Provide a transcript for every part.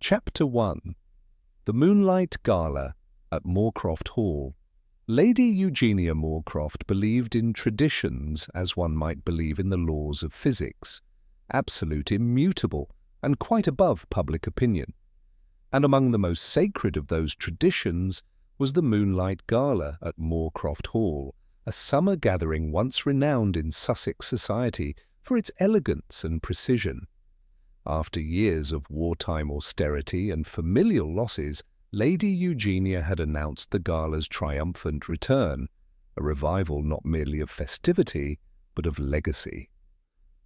Chapter 1. The Moonlight Gala at Moorcroft Hall. Lady Eugenia Moorcroft believed in traditions as one might believe in the laws of physics, absolute, immutable, and quite above public opinion. And among the most sacred of those traditions was the Moonlight Gala at Moorcroft Hall, a summer gathering once renowned in Sussex society for its elegance and precision. After years of wartime austerity and familial losses, Lady Eugenia had announced the gala's triumphant return, a revival not merely of festivity, but of legacy.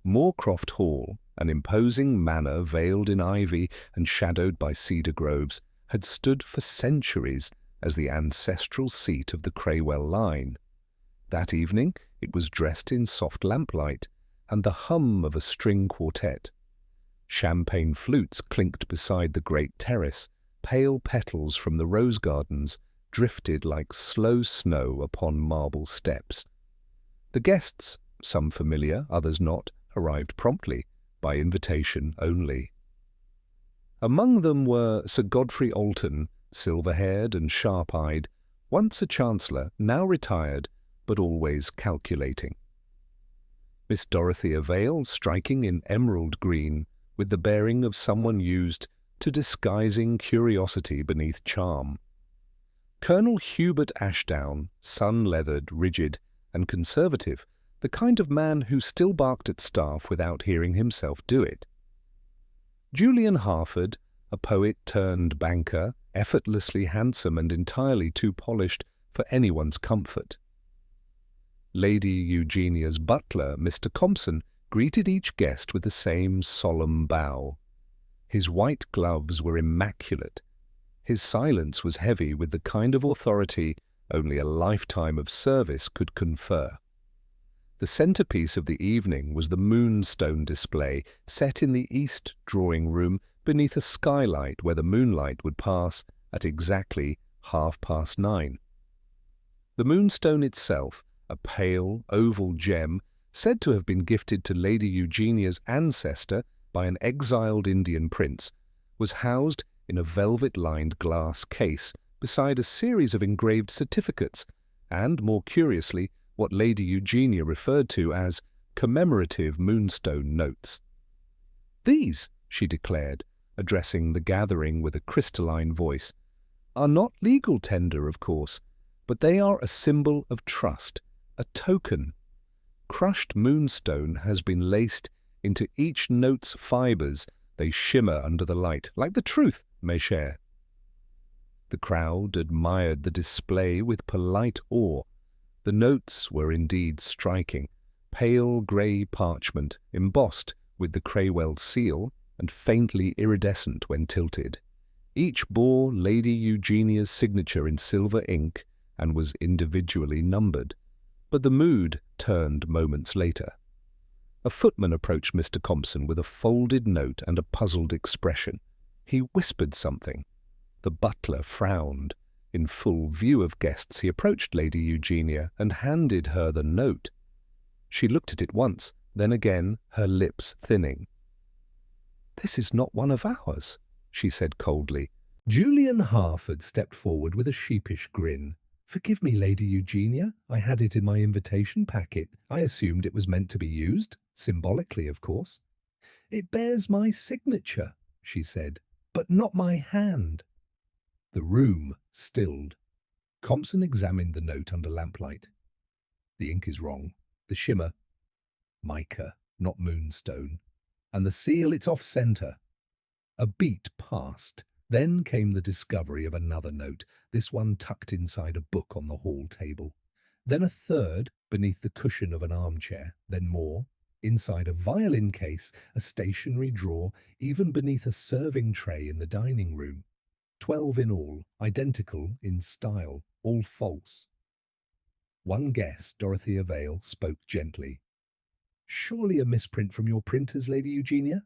Moorcroft Hall, an imposing manor veiled in ivy and shadowed by cedar groves, had stood for centuries as the ancestral seat of the Craywell line. That evening it was dressed in soft lamplight and the hum of a string quartet. Champagne flutes clinked beside the great terrace, pale petals from the rose gardens drifted like slow snow upon marble steps. The guests, some familiar, others not, arrived promptly, by invitation only. Among them were Sir Godfrey Alton, silver-haired and sharp-eyed, once a chancellor, now retired, but always calculating. Miss Dorothea Vale, striking in emerald green, with the bearing of someone used to disguising curiosity beneath charm. Colonel Hubert Ashdown, sun-leathered, rigid, and conservative, the kind of man who still barked at staff without hearing himself do it. Julian Harford, a poet-turned-banker, effortlessly handsome and entirely too polished for anyone's comfort. Lady Eugenia's butler, Mr. Compson, greeted each guest with the same solemn bow. His white gloves were immaculate. His silence was heavy with the kind of authority only a lifetime of service could confer. The centerpiece of the evening was the Moonstone display set in the east drawing-room beneath a skylight where the moonlight would pass at exactly 9:30. The Moonstone itself, a pale, oval gem, said to have been gifted to Lady Eugenia's ancestor by an exiled Indian prince, was housed in a velvet-lined glass case beside a series of engraved certificates and, more curiously, what Lady Eugenia referred to as commemorative Moonstone notes. "These," she declared, addressing the gathering with a crystalline voice, "are not legal tender, of course, but they are a symbol of trust, a token. Crushed moonstone has been laced into each note's fibres. They shimmer under the light, like the truth, mes chers." The crowd admired the display with polite awe. The notes were indeed striking, pale grey parchment, embossed with the Craywell seal, and faintly iridescent when tilted. Each bore Lady Eugenia's signature in silver ink and was individually numbered. But the mood turned moments later. A footman approached Mr. Compson with a folded note and a puzzled expression. He whispered something. The butler frowned. In full view of guests, he approached Lady Eugenia and handed her the note. She looked at it once, then again, her lips thinning. "This is not one of ours," she said coldly. Julian Harford stepped forward with a sheepish grin. "Forgive me, Lady Eugenia. I had it in my invitation packet. I assumed it was meant to be used, symbolically, of course." "It bears my signature," she said, "but not my hand." The room stilled. Compson examined the note under lamplight. "The ink is wrong. The shimmer, mica, not moonstone. And the seal, it's off-center." A beat passed. Then came the discovery of another note, this one tucked inside a book on the hall table. Then a third, beneath the cushion of an armchair. Then more, inside a violin case, a stationery drawer, even beneath a serving tray in the dining room. 12 in all, identical in style, all false. One guest, Dorothea Vale, spoke gently. "Surely a misprint from your printers, Lady Eugenia?"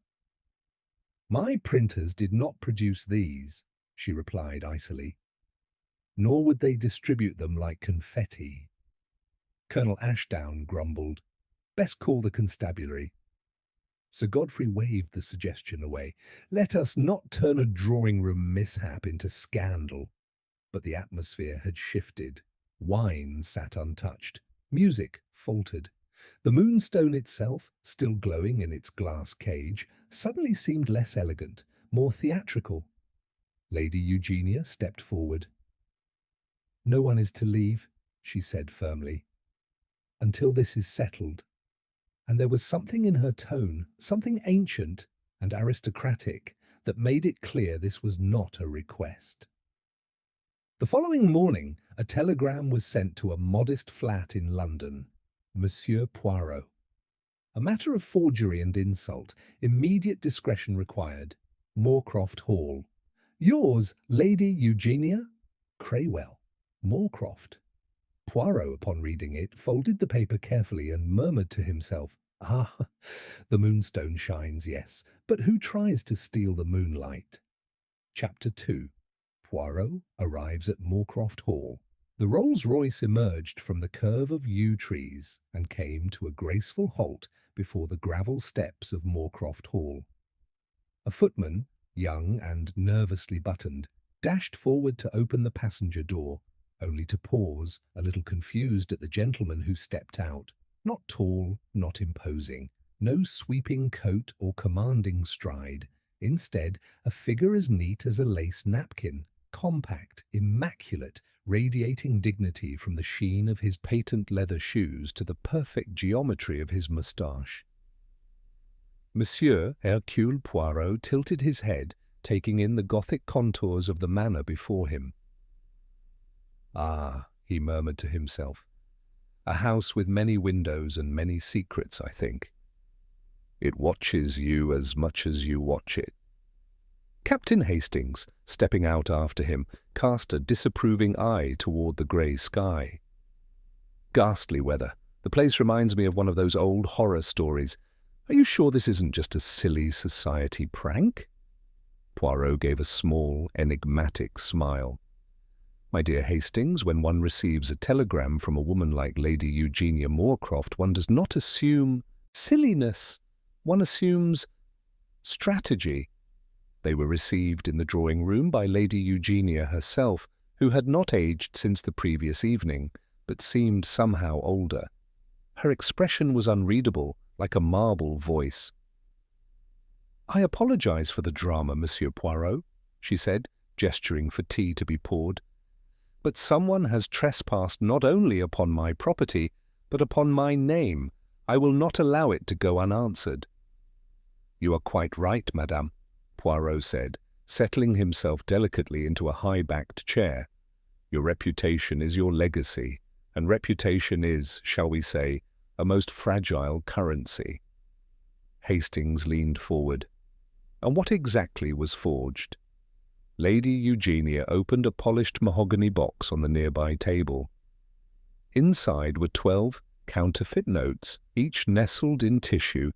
"My printers did not produce these," she replied icily. "Nor would they distribute them like confetti." Colonel Ashdown grumbled, "Best call the constabulary." Sir Godfrey waved the suggestion away. Let us not turn a drawing-room mishap into scandal. But the atmosphere had shifted. Wine sat untouched. Music faltered. The moonstone itself, still glowing in its glass cage, suddenly seemed less elegant, more theatrical. Lady Eugenia stepped forward. "No one is to leave," she said firmly, "until this is settled." And there was something in her tone, something ancient and aristocratic, that made it clear this was not a request. The following morning, a telegram was sent to a modest flat in London. Monsieur Poirot. A matter of forgery and insult, immediate discretion required. Moorcroft Hall. Yours, Lady Eugenia? Craywell. Moorcroft. Poirot, upon reading it, folded the paper carefully and murmured to himself, "Ah, the moonstone shines, yes, but who tries to steal the moonlight?" Chapter 2. Poirot arrives at Moorcroft Hall. The Rolls-Royce emerged from the curve of yew trees and came to a graceful halt before the gravel steps of Moorcroft Hall. A footman, young and nervously buttoned, dashed forward to open the passenger door, only to pause, a little confused at the gentleman who stepped out. Not tall, not imposing, no sweeping coat or commanding stride. Instead, a figure as neat as a lace napkin, compact, immaculate, radiating dignity from the sheen of his patent leather shoes to the perfect geometry of his moustache. Monsieur Hercule Poirot tilted his head, taking in the Gothic contours of the manor before him. "Ah," he murmured to himself, "a house with many windows and many secrets, I think. It watches you as much as you watch it." Captain Hastings, stepping out after him, cast a disapproving eye toward the grey sky. "Ghastly weather. The place reminds me of one of those old horror stories. Are you sure this isn't just a silly society prank?" Poirot gave a small, enigmatic smile. "My dear Hastings, when one receives a telegram from a woman like Lady Eugenia Moorcroft, one does not assume silliness. One assumes strategy." They were received in the drawing-room by Lady Eugenia herself, who had not aged since the previous evening, but seemed somehow older. Her expression was unreadable, like a marble voice. "I apologize for the drama, Monsieur Poirot," she said, gesturing for tea to be poured. "But someone has trespassed not only upon my property, but upon my name. I will not allow it to go unanswered." "You are quite right, madame," Poirot said, settling himself delicately into a high-backed chair. "Your reputation is your legacy, and reputation is, shall we say, a most fragile currency." Hastings leaned forward. "And what exactly was forged?" Lady Eugenia opened a polished mahogany box on the nearby table. Inside were 12 counterfeit notes, each nestled in tissue,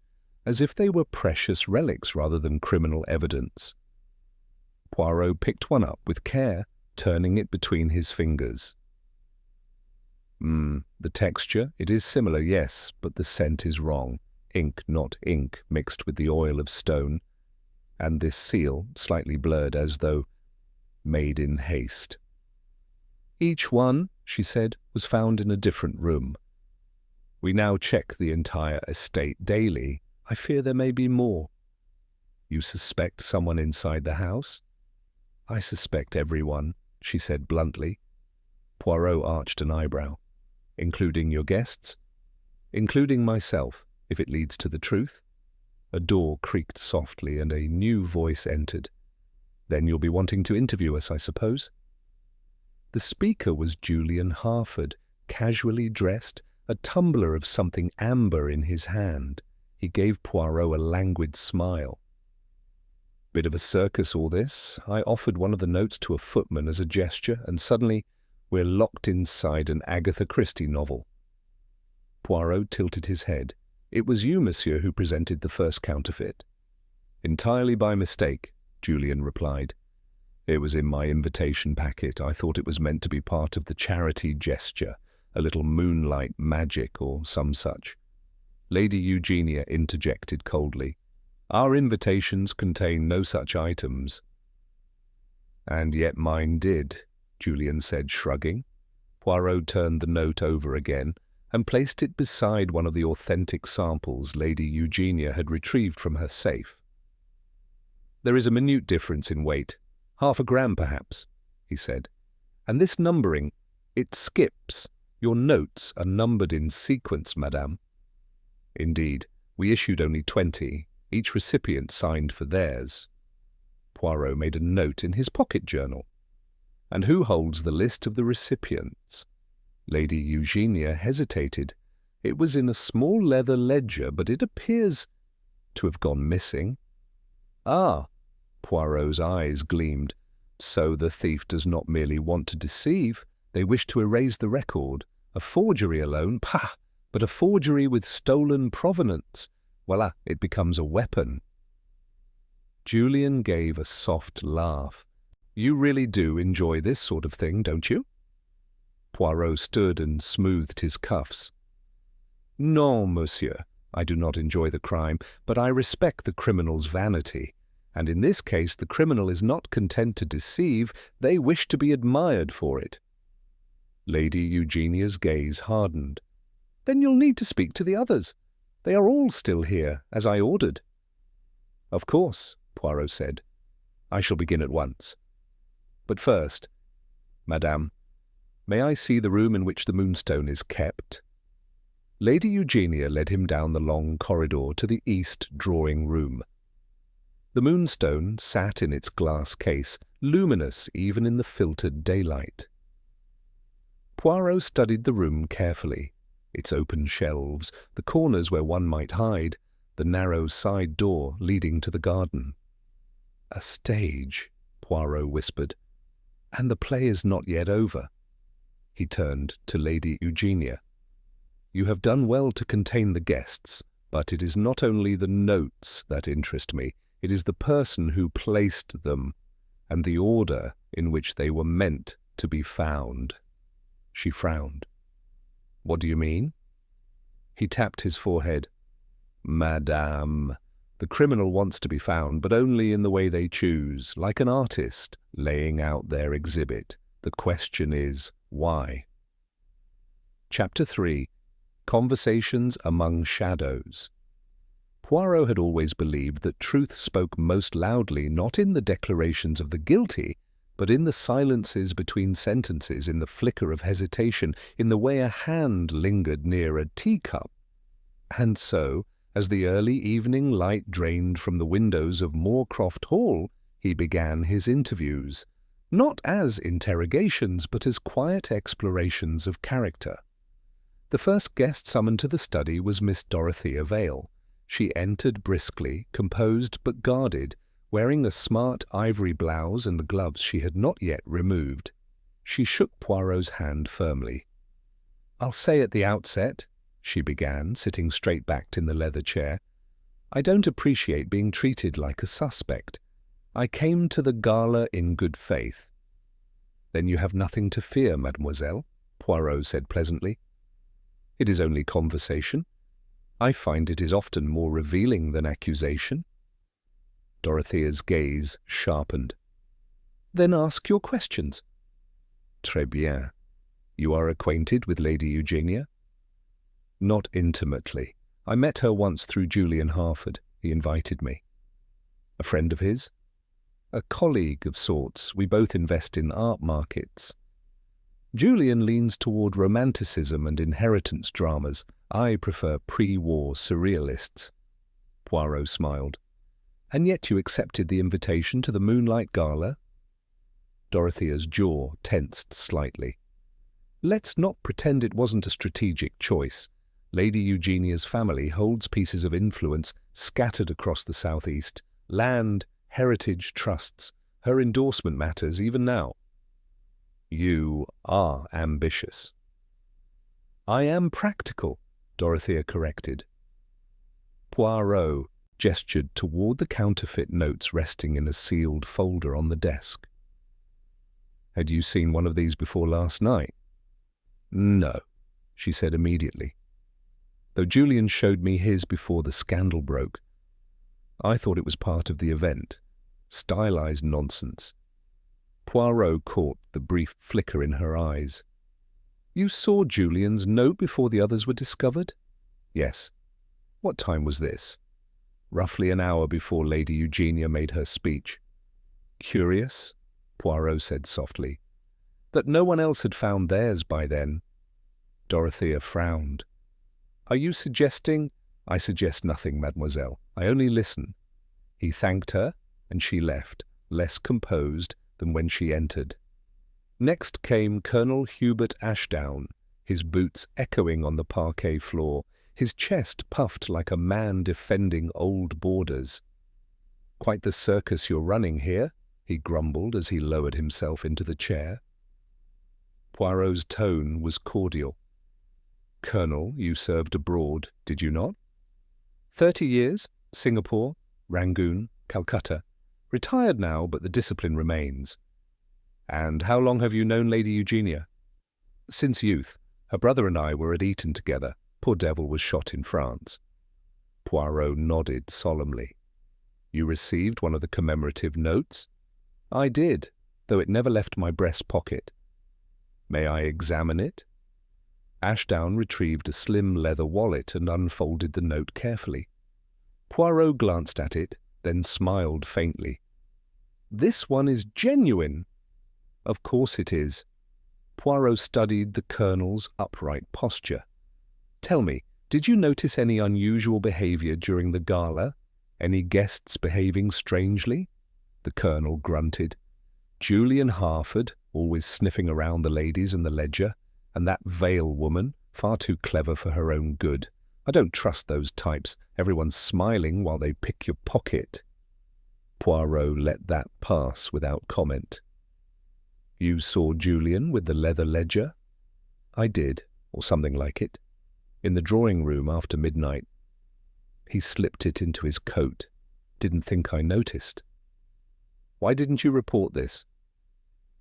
as if they were precious relics rather than criminal evidence. Poirot picked one up with care, turning it between his fingers. The texture, it is similar, yes, but the scent is wrong. Ink, not ink, mixed with the oil of stone. And this seal, slightly blurred as though made in haste. "Each one," she said, "was found in a different room. We now check the entire estate daily. I fear there may be more." "You suspect someone inside the house?" "I suspect everyone," she said bluntly. Poirot arched an eyebrow. "Including your guests?" "Including myself, if it leads to the truth." A door creaked softly and a new voice entered. "Then you'll be wanting to interview us, I suppose?" The speaker was Julian Harford, casually dressed, a tumbler of something amber in his hand. He gave Poirot a languid smile. "Bit of a circus, all this. I offered one of the notes to a footman as a gesture, and suddenly we're locked inside an Agatha Christie novel." Poirot tilted his head. "It was you, monsieur, who presented the first counterfeit." "Entirely by mistake," Julian replied. "It was in my invitation packet. I thought it was meant to be part of the charity gesture, a little moonlight magic or some such." Lady Eugenia interjected coldly. Our invitations contain no such items." "And yet mine did," Julian said, shrugging. Poirot turned the note over again and placed it beside one of the authentic samples Lady Eugenia had retrieved from her safe. "There is a minute difference in weight, 1/2 gram perhaps," he said. "And this numbering, it skips. Your notes are numbered in sequence, madame." "Indeed, we issued only 20. Each recipient signed for theirs." Poirot made a note in his pocket journal. "And who holds the list of the recipients?" Lady Eugenia hesitated. "It was in a small leather ledger, but it appears to have gone missing." "Ah!" Poirot's eyes gleamed. "So the thief does not merely want to deceive. They wish to erase the record. A forgery alone, pah! But a forgery with stolen provenance. Voila, it becomes a weapon." Julian gave a soft laugh. "You really do enjoy this sort of thing, don't you?" Poirot stood and smoothed his cuffs. "Non, monsieur, I do not enjoy the crime, but I respect the criminal's vanity. And in this case the criminal is not content to deceive, they wish to be admired for it." Lady Eugenia's gaze hardened. "Then you'll need to speak to the others. They are all still here, as I ordered." "Of course," Poirot said. "I shall begin at once. But first, madame, may I see the room in which the Moonstone is kept?" Lady Eugenia led him down the long corridor to the east drawing-room. The Moonstone sat in its glass case, luminous even in the filtered daylight. Poirot studied the room carefully. Its open shelves, the corners where one might hide, the narrow side door leading to the garden. "A stage," Poirot whispered, "and the play is not yet over." He turned to Lady Eugenia. "You have done well to contain the guests, but it is not only the notes that interest me, it is the person who placed them, and the order in which they were meant to be found." She frowned. "What do you mean?" He tapped his forehead. "Madame, the criminal wants to be found, but only in the way they choose, like an artist laying out their exhibit. The question is, why?" Chapter 3. Conversations Among Shadows. Poirot had always believed that truth spoke most loudly not in the declarations of the guilty, but in the silences between sentences, in the flicker of hesitation, in the way a hand lingered near a teacup. And so, as the early evening light drained from the windows of Moorcroft Hall, he began his interviews, not as interrogations, but as quiet explorations of character. The first guest summoned to the study was Miss Dorothea Vale. She entered briskly, composed but guarded, wearing a smart ivory blouse and the gloves she had not yet removed. She shook Poirot's hand firmly. "I'll say at the outset," she began, sitting straight-backed in the leather chair, "I don't appreciate being treated like a suspect. I came to the gala in good faith." "Then you have nothing to fear, mademoiselle," Poirot said pleasantly. "It is only conversation. I find it is often more revealing than accusation." Dorothea's gaze sharpened. "Then ask your questions." "Très bien. You are acquainted with Lady Eugenia?" "Not intimately. I met her once through Julian Harford. He invited me." "A friend of his?" "A colleague of sorts. We both invest in art markets." "Julian leans toward romanticism and inheritance dramas. I prefer pre-war surrealists." Poirot smiled. "And yet you accepted the invitation to the Moonlight Gala?" Dorothea's jaw tensed slightly. "Let's not pretend it wasn't a strategic choice. Lady Eugenia's family holds pieces of influence scattered across the southeast. Land, heritage, trusts. Her endorsement matters even now." "You are ambitious." "I am practical," Dorothea corrected. Poirot gestured toward the counterfeit notes resting in a sealed folder on the desk. "Had you seen one of these before last night?" "No," she said immediately, "though Julian showed me his before the scandal broke." I thought it was part of the event. Stylized nonsense. Poirot caught the brief flicker in her eyes. You saw Julian's note before the others were discovered? Yes. What time was this? Roughly an hour before Lady Eugenia made her speech. Curious, Poirot said softly, that no one else had found theirs by then. Dorothea frowned. Are you suggesting? I suggest nothing, mademoiselle. I only listen. He thanked her, and she left, less composed than when she entered. Next came Colonel Hubert Ashdown, his boots echoing on the parquet floor, his chest puffed like a man defending old borders. Quite the circus you're running here, he grumbled as he lowered himself into the chair. Poirot's tone was cordial. Colonel, you served abroad, did you not? 30 years, Singapore, Rangoon, Calcutta. Retired now, but the discipline remains. And how long have you known Lady Eugenia? Since youth. Her brother and I were at Eton together. Poor devil was shot in France. Poirot nodded solemnly. You received one of the commemorative notes? I did, though it never left my breast pocket. May I examine it? Ashdown retrieved a slim leather wallet and unfolded the note carefully. Poirot glanced at it, then smiled faintly. This one is genuine. Of course it is. Poirot studied the Colonel's upright posture. Tell me, did you notice any unusual behavior during the gala? Any guests behaving strangely? The Colonel grunted. Julian Harford, always sniffing around the ladies and the ledger, and that Vale woman, far too clever for her own good. I don't trust those types. Everyone's smiling while they pick your pocket. Poirot let that pass without comment. You saw Julian with the leather ledger? I did, or something like it. In the drawing-room after midnight. He slipped it into his coat. Didn't think I noticed. Why didn't you report this?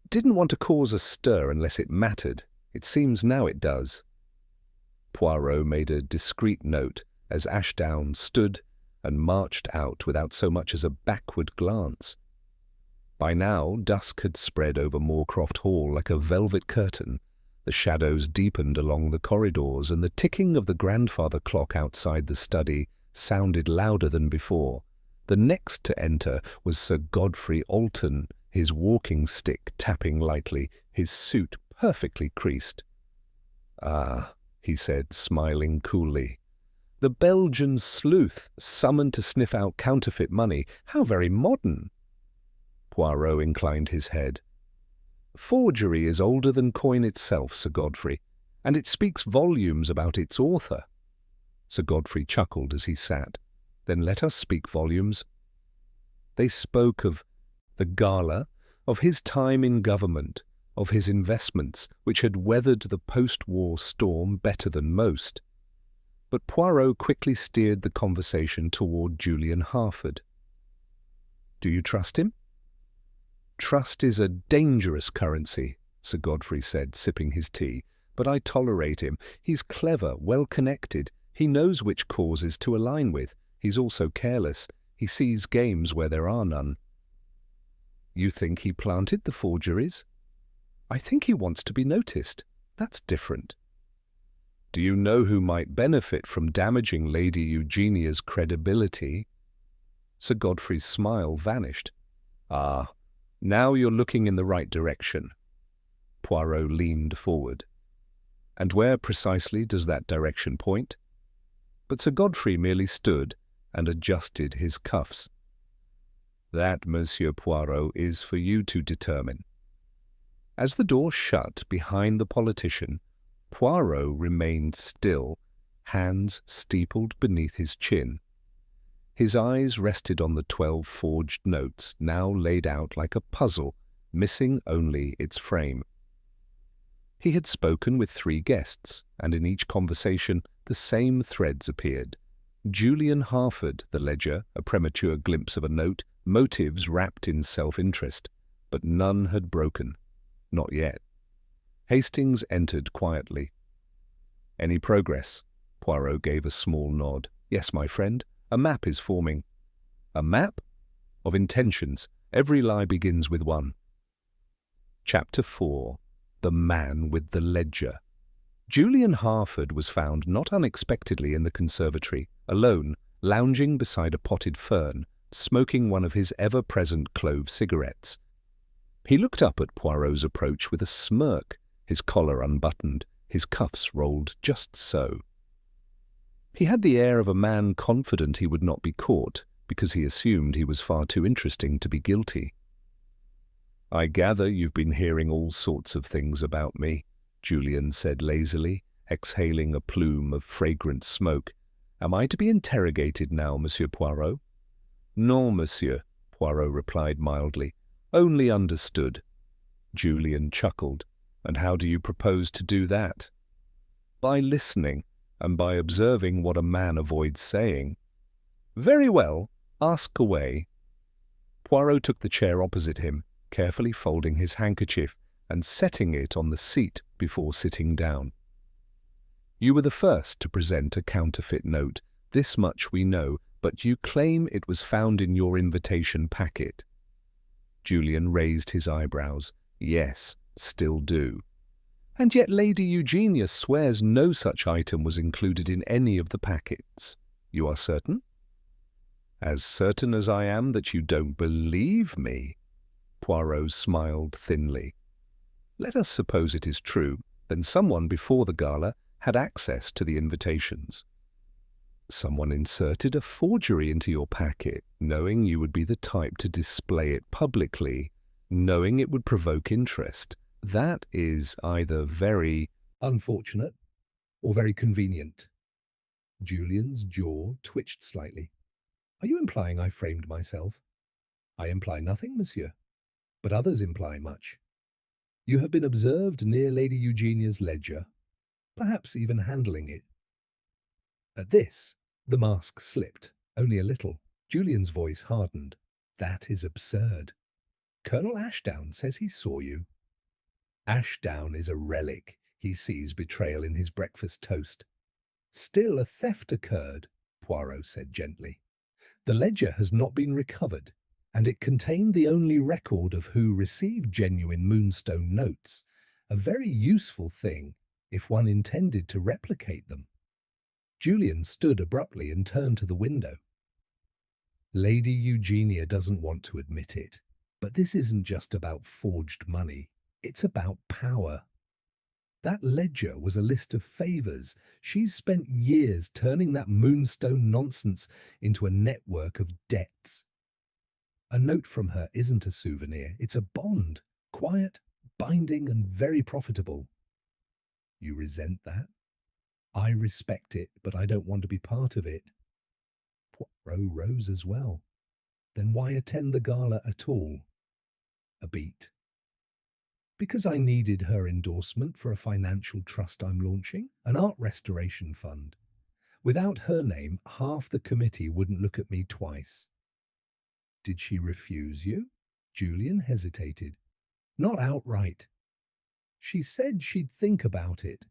Didn't want to cause a stir unless it mattered. It seems now it does. Poirot made a discreet note as Ashdown stood and marched out without so much as a backward glance. By now, dusk had spread over Moorcroft Hall like a velvet curtain. The shadows deepened along the corridors, and the ticking of the grandfather clock outside the study sounded louder than before. The next to enter was Sir Godfrey Alton, his walking stick tapping lightly, his suit perfectly creased. Ah, he said, smiling coolly. The Belgian sleuth, summoned to sniff out counterfeit money. How very modern. Poirot inclined his head. Forgery is older than coin itself, Sir Godfrey, and it speaks volumes about its author. Sir Godfrey chuckled as he sat. Then let us speak volumes. They spoke of the gala, of his time in government, of his investments, which had weathered the post-war storm better than most. But Poirot quickly steered the conversation toward Julian Harford. Do you trust him? Trust is a dangerous currency, Sir Godfrey said, sipping his tea. But I tolerate him. He's clever, well-connected. He knows which causes to align with. He's also careless. He sees games where there are none. You think he planted the forgeries? I think he wants to be noticed. That's different. Do you know who might benefit from damaging Lady Eugenia's credibility? Sir Godfrey's smile vanished. Ah, now you're looking in the right direction. Poirot leaned forward. And where precisely does that direction point? But Sir Godfrey merely stood and adjusted his cuffs. That, Monsieur Poirot, is for you to determine. As the door shut behind the politician, Poirot remained still, hands steepled beneath his chin. His eyes rested on the 12 forged notes, now laid out like a puzzle, missing only its frame. He had spoken with 3 guests, and in each conversation the same threads appeared. Julian Harford, the ledger, a premature glimpse of a note, motives wrapped in self-interest, but none had broken. Not yet. Hastings entered quietly. Any progress? Poirot gave a small nod. Yes, my friend. A map is forming. A map? Of intentions. Every lie begins with one. Chapter 4. The Man with the Ledger. Julian Harford was found not unexpectedly in the conservatory, alone, lounging beside a potted fern, smoking one of his ever-present clove cigarettes. He looked up at Poirot's approach with a smirk, his collar unbuttoned, his cuffs rolled just so. He had the air of a man confident he would not be caught, because he assumed he was far too interesting to be guilty. "I gather you've been hearing all sorts of things about me," Julian said lazily, exhaling a plume of fragrant smoke. "Am I to be interrogated now, Monsieur Poirot?" "Non, monsieur," Poirot replied mildly. "Only understood." Julian chuckled. "And how do you propose to do that?" "By listening, and by observing what a man avoids saying." "Very well, ask away." Poirot took the chair opposite him, carefully folding his handkerchief and setting it on the seat before sitting down. "You were the first to present a counterfeit note. This much we know, but you claim it was found in your invitation packet." Julian raised his eyebrows. "Yes, still do." "And yet Lady Eugenia swears no such item was included in any of the packets. You are certain?" "As certain as I am that you don't believe me." Poirot smiled thinly. "Let us suppose it is true, then someone before the gala had access to the invitations. Someone inserted a forgery into your packet, knowing you would be the type to display it publicly, knowing it would provoke interest. That is either very unfortunate or very convenient." Julian's jaw twitched slightly. "Are you implying I framed myself?" "I imply nothing, monsieur, but others imply much. You have been observed near Lady Eugenia's ledger, perhaps even handling it." At this, the mask slipped, only a little. Julian's voice hardened. "That is absurd. Colonel Ashdown says he saw you." "Ashdown is a relic. He sees betrayal in his breakfast toast." "Still, a theft occurred," Poirot said gently. "The ledger has not been recovered, and it contained the only record of who received genuine Moonstone notes, a very useful thing if one intended to replicate them." Julian stood abruptly and turned to the window. "Lady Eugenia doesn't want to admit it, but this isn't just about forged money. It's about power. That ledger was a list of favors. She's spent years turning that Moonstone nonsense into a network of debts. A note from her isn't a souvenir, it's a bond, quiet, binding, and very profitable. You resent that? I respect it, but I don't want to be part of it." Poirot rose as well. "Then why attend the gala at all?" A beat. "Because I needed her endorsement for a financial trust I'm launching, an art restoration fund. Without her name, half the committee wouldn't look at me twice." "Did she refuse you?" Julian hesitated. "Not outright. She said she'd think about it."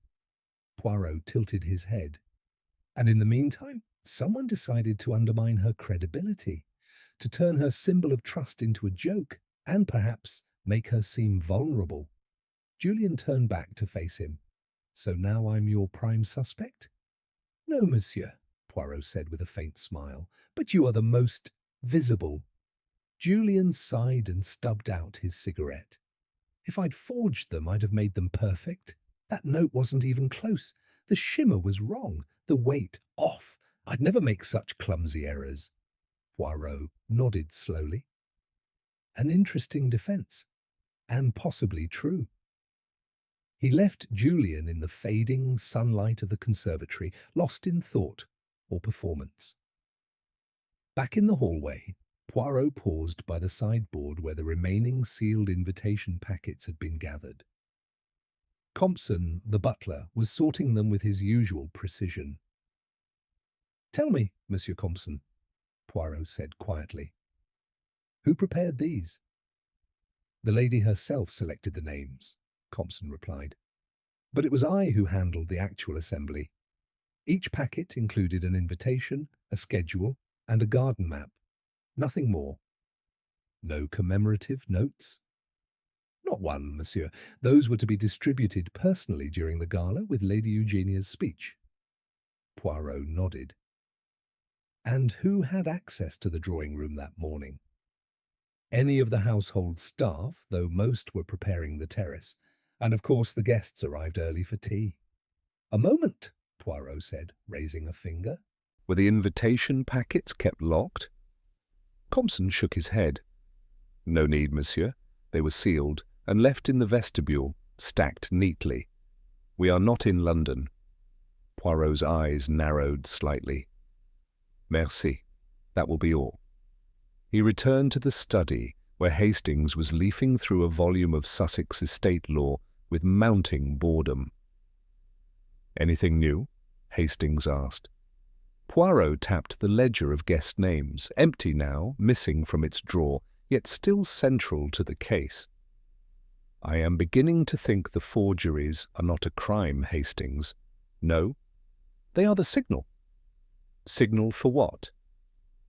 Poirot tilted his head. "And in the meantime, someone decided to undermine her credibility, to turn her symbol of trust into a joke, and perhaps make her seem vulnerable." Julian turned back to face him. "So now I'm your prime suspect?" "No, monsieur," Poirot said with a faint smile, "but you are the most visible." Julian sighed and stubbed out his cigarette. "If I'd forged them, I'd have made them perfect. That note wasn't even close. The shimmer was wrong, the weight off. I'd never make such clumsy errors." Poirot nodded slowly. "An interesting defense, and possibly true." He left Julian in the fading sunlight of the conservatory, lost in thought or performance. Back in the hallway, Poirot paused by the sideboard where the remaining sealed invitation packets had been gathered. Compson, the butler, was sorting them with his usual precision. "Tell me, Monsieur Compson," Poirot said quietly, "who prepared these?" "The lady herself selected the names," Compson replied. "But it was I who handled the actual assembly. Each packet included an invitation, a schedule, and a garden map. Nothing more. No commemorative notes? Not one, monsieur. Those were to be distributed personally during the gala with Lady Eugenia's speech. Poirot nodded. And who had access to the drawing-room that morning? Any of the household staff, though most were preparing the terrace, and of course the guests arrived early for tea. A moment, Poirot said, raising a finger. Were the invitation packets kept locked? Compson shook his head. No need, monsieur. They were sealed and left in the vestibule, stacked neatly. We are not in London. Poirot's eyes narrowed slightly. Merci. That will be all. He returned to the study, where Hastings was leafing through a volume of Sussex estate law with mounting boredom. Anything new? Hastings asked. Poirot tapped the ledger of guest names, empty now, missing from its drawer, yet still central to the case. I am beginning to think the forgeries are not a crime, Hastings. No, they are the signal. Signal for what?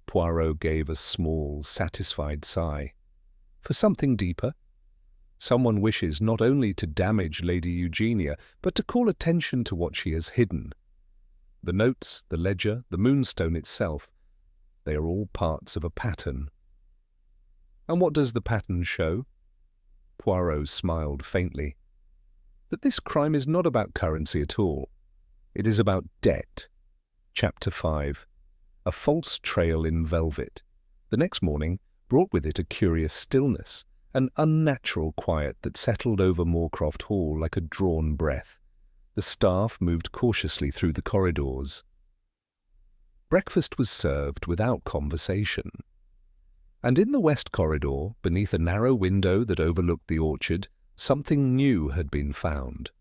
Poirot gave a small, satisfied sigh. For something deeper. Someone wishes not only to damage Lady Eugenia, but to call attention to what she has hidden. The notes, the ledger, the moonstone itself, they are all parts of a pattern. And what does the pattern show? Poirot smiled faintly. That this crime is not about currency at all. It is about debt. Chapter 5. A false trail in velvet. The next morning brought with it a curious stillness, an unnatural quiet that settled over Moorcroft Hall like a drawn breath. The staff moved cautiously through the corridors. Breakfast was served without conversation. And in the west corridor, beneath a narrow window that overlooked the orchard, something new had been found.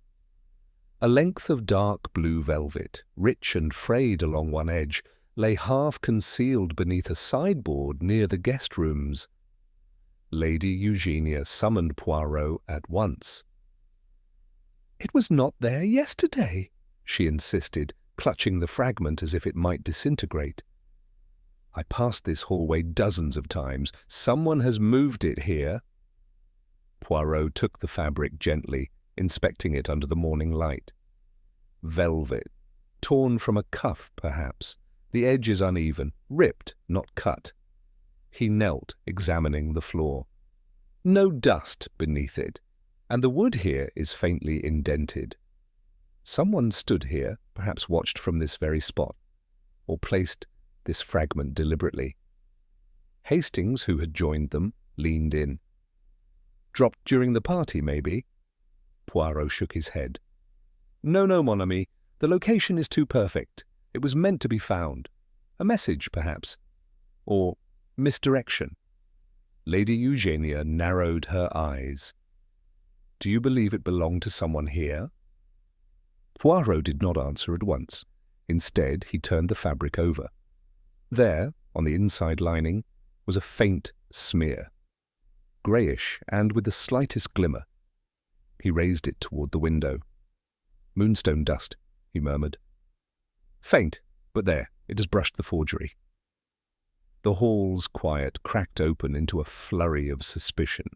A length of dark blue velvet, rich and frayed along one edge, lay half concealed beneath a sideboard near the guest rooms. Lady Eugenia summoned Poirot at once. "It was not there yesterday," she insisted, clutching the fragment as if it might disintegrate. "I passed this hallway dozens of times. Someone has moved it here." Poirot took the fabric gently, inspecting it under the morning light. Velvet, torn from a cuff, perhaps. The edge is uneven, ripped, not cut. He knelt, examining the floor. No dust beneath it, and the wood here is faintly indented. Someone stood here, perhaps watched from this very spot, or placed this fragment deliberately. Hastings, who had joined them, leaned in. Dropped during the party, maybe? Poirot shook his head. No, mon ami. The location is too perfect. It was meant to be found. A message, perhaps. Or misdirection. Lady Eugenia narrowed her eyes. Do you believe it belonged to someone here? Poirot did not answer at once. Instead, he turned the fabric over. There, on the inside lining, was a faint smear. Greyish and with the slightest glimmer. He raised it toward the window. Moonstone dust, he murmured. Faint, but there, it has brushed the forgery. The hall's quiet cracked open into a flurry of suspicion.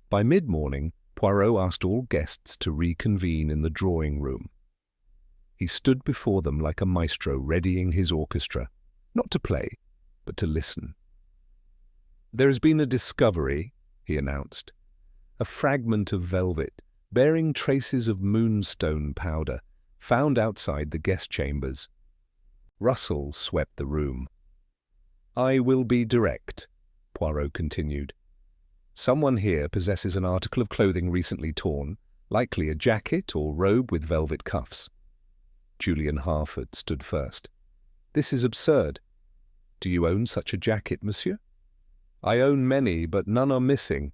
By mid-morning, Poirot asked all guests to reconvene in the drawing-room. He stood before them like a maestro readying his orchestra, not to play, but to listen. There has been a discovery, he announced. A fragment of velvet, bearing traces of moonstone powder, found outside the guest chambers. Rustle swept the room. I will be direct, Poirot continued. Someone here possesses an article of clothing recently torn, likely a jacket or robe with velvet cuffs. Julian Harford stood first. This is absurd. Do you own such a jacket, monsieur? I own many, but none are missing.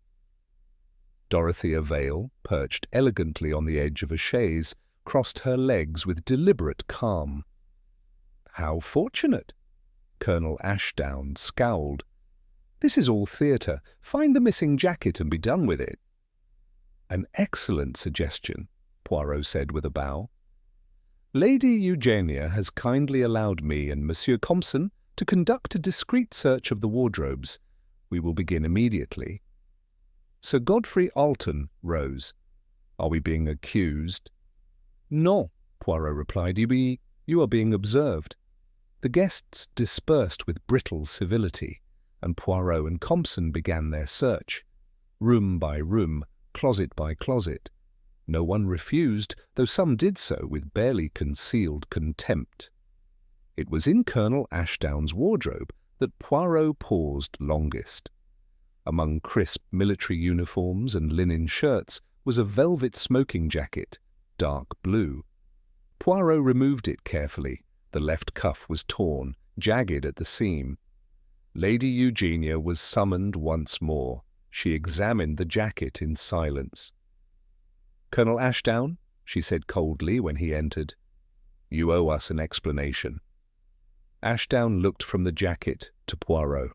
Dorothea Vale, perched elegantly on the edge of a chaise, crossed her legs with deliberate calm. How fortunate! Colonel Ashdown scowled. This is all theatre. Find the missing jacket and be done with it. An excellent suggestion, Poirot said with a bow. Lady Eugenia has kindly allowed me and Monsieur Compson to conduct a discreet search of the wardrobes. We will begin immediately." Sir Godfrey Alton rose. "Are we being accused?" "No," Poirot replied. You are being observed." The guests dispersed with brittle civility, and Poirot and Compson began their search, room by room, closet by closet. No one refused, though some did so with barely concealed contempt. It was in Colonel Ashdown's wardrobe that Poirot paused longest. Among crisp military uniforms and linen shirts was a velvet smoking jacket, dark blue. Poirot removed it carefully. The left cuff was torn, jagged at the seam. Lady Eugenia was summoned once more. She examined the jacket in silence. "Colonel Ashdown," she said coldly when he entered, "you owe us an explanation." Ashdown looked from the jacket to Poirot.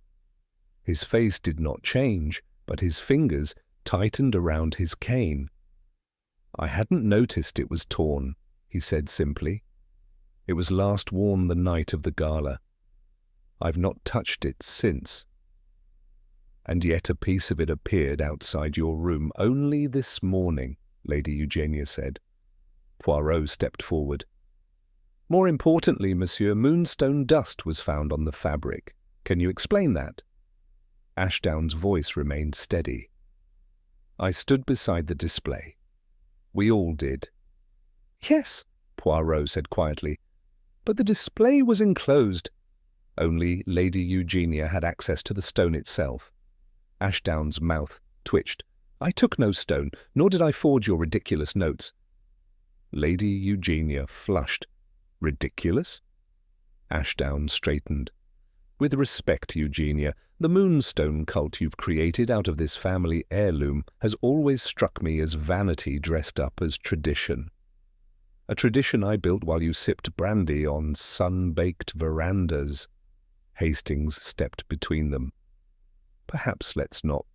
His face did not change, but his fingers tightened around his cane. "I hadn't noticed it was torn," he said simply. "It was last worn the night of the gala. I've not touched it since." "And yet a piece of it appeared outside your room only this morning," Lady Eugenia said. Poirot stepped forward. "More importantly, Monsieur, moonstone dust was found on the fabric. Can you explain that?" Ashdown's voice remained steady. "I stood beside the display. We all did." "Yes," Poirot said quietly, "but the display was enclosed." Only Lady Eugenia had access to the stone itself. Ashdown's mouth twitched. "I took no stone, nor did I forge your ridiculous notes." Lady Eugenia flushed. "Ridiculous?" Ashdown straightened. "With respect, Eugenia, the moonstone cult you've created out of this family heirloom has always struck me as vanity dressed up as tradition. A tradition I built while you sipped brandy on sun-baked verandas." Hastings stepped between them. "Perhaps let's not."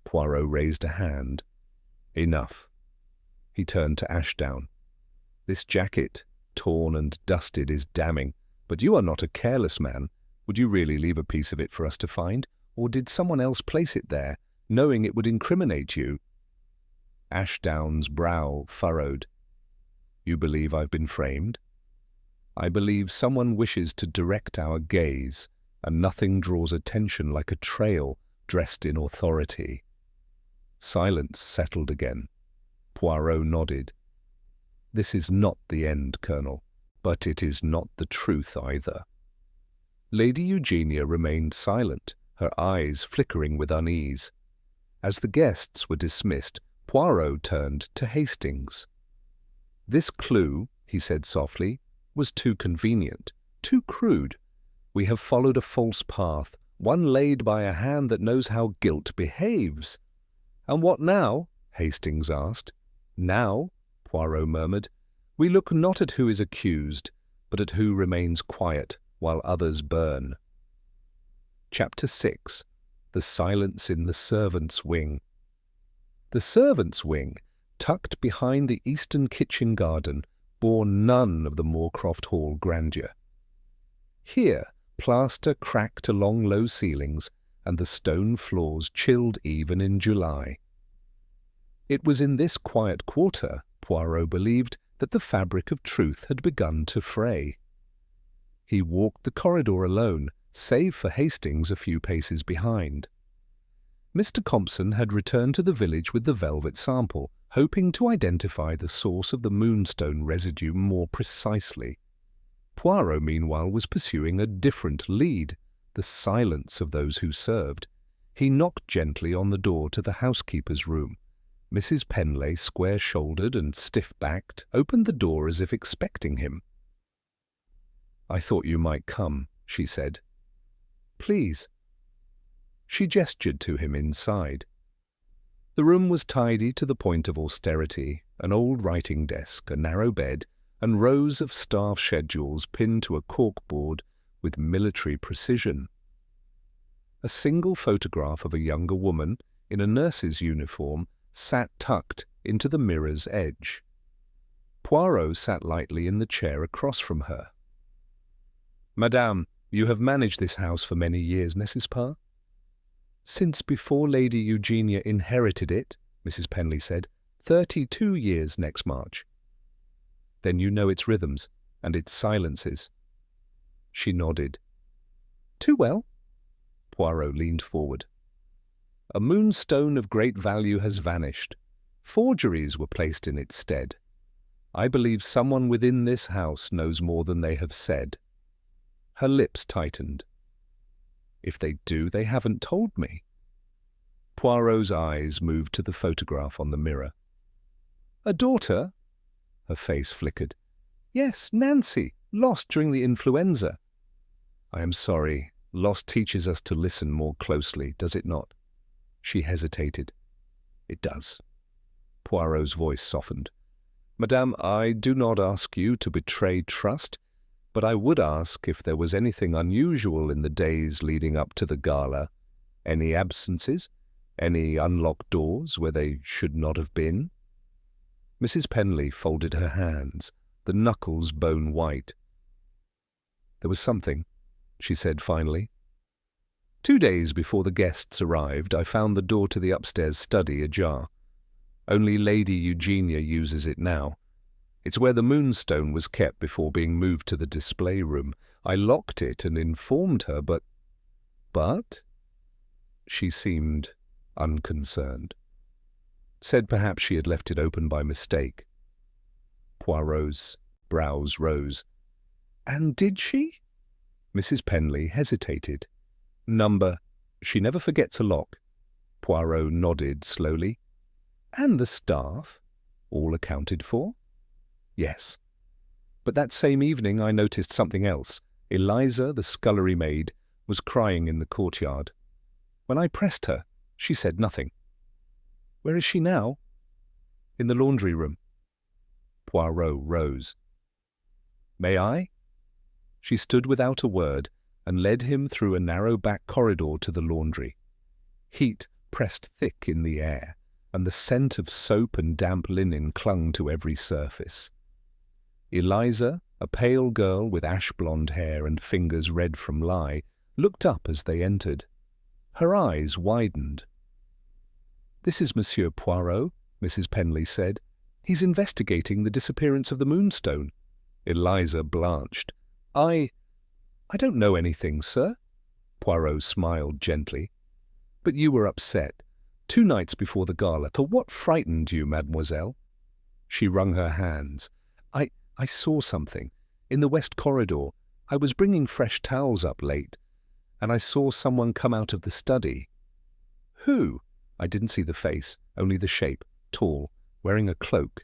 Poirot raised a hand. "Enough." He turned to Ashdown. "This jacket, torn and dusted, is damning, but you are not a careless man. Would you really leave a piece of it for us to find, or did someone else place it there, knowing it would incriminate you?" Ashdown's brow furrowed. "You believe I've been framed?" "I believe someone wishes to direct our gaze, and nothing draws attention like a trail dressed in authority." Silence settled again. Poirot nodded. "This is not the end, Colonel, but it is not the truth either." Lady Eugenia remained silent, her eyes flickering with unease. As the guests were dismissed, Poirot turned to Hastings. "This clue," he said softly, "was too convenient, too crude. We have followed a false path, one laid by a hand that knows how guilt behaves." "And what now?" Hastings asked. "Now," Poirot murmured, "we look not at who is accused, but at who remains quiet while others burn." Chapter 6. The Silence in the Servants' Wing. The servants' wing, tucked behind the eastern kitchen garden, bore none of the Moorcroft Hall grandeur. Here plaster cracked along low ceilings, and the stone floors chilled even in July. It was in this quiet quarter, Poirot believed, that the fabric of truth had begun to fray. He walked the corridor alone, save for Hastings a few paces behind. Mr. Compson had returned to the village with the velvet sample, hoping to identify the source of the moonstone residue more precisely. Poirot, meanwhile, was pursuing a different lead, the silence of those who served. He knocked gently on the door to the housekeeper's room. Mrs. Penlay, square-shouldered and stiff-backed, opened the door as if expecting him. "I thought you might come," she said. "Please." She gestured to him inside. The room was tidy to the point of austerity, an old writing desk, a narrow bed, and rows of staff schedules pinned to a corkboard with military precision. A single photograph of a younger woman in a nurse's uniform sat tucked into the mirror's edge. Poirot sat lightly in the chair across from her. "Madame," You have managed this house for many years, n'est-ce pas? Since before Lady Eugenia inherited it, Mrs. Penley said. 32 years next March. Then you know its rhythms and its silences. She nodded. Too well. Poirot leaned forward. A moonstone of great value has vanished. Forgeries were placed in its stead. I believe someone within this house knows more than they have said. Her lips tightened. If they do, they haven't told me. Poirot's eyes moved to the photograph on the mirror. A daughter? Her face flickered. Yes, Nancy, lost during the influenza. I am sorry. Loss teaches us to listen more closely, does it not? She hesitated. It does. Poirot's voice softened. Madame, I do not ask you to betray trust, but I would ask if there was anything unusual in the days leading up to the gala. Any absences? Any unlocked doors where they should not have been? Mrs. Penley folded her hands, the knuckles bone white. There was something, she said finally. 2 days before the guests arrived, I found the door to the upstairs study ajar. Only Lady Eugenia uses it now. It's where the moonstone was kept before being moved to the display room. I locked it and informed her, but... She seemed unconcerned. Said perhaps she had left it open by mistake. Poirot's brows rose. And did she? Mrs. Penley hesitated. She never forgets a lock. Poirot nodded slowly. And the staff? All accounted for? Yes. But that same evening I noticed something else. Eliza, the scullery maid, was crying in the courtyard. When I pressed her, she said nothing. Where is she now? In the laundry room. Poirot rose. May I? She stood without a word and led him through a narrow back corridor to the laundry. Heat pressed thick in the air, and the scent of soap and damp linen clung to every surface. Eliza, a pale girl with ash-blonde hair and fingers red from lye, looked up as they entered. Her eyes widened. This is Monsieur Poirot, Mrs. Penley said. He's investigating the disappearance of the moonstone. Eliza blanched. I don't know anything, sir. Poirot smiled gently. But you were upset. 2 nights before the gala. What frightened you, mademoiselle? She wrung her hands. I saw something. In the west corridor. I was bringing fresh towels up late, and I saw someone come out of the study. Who? I didn't see the face, only the shape, tall, wearing a cloak.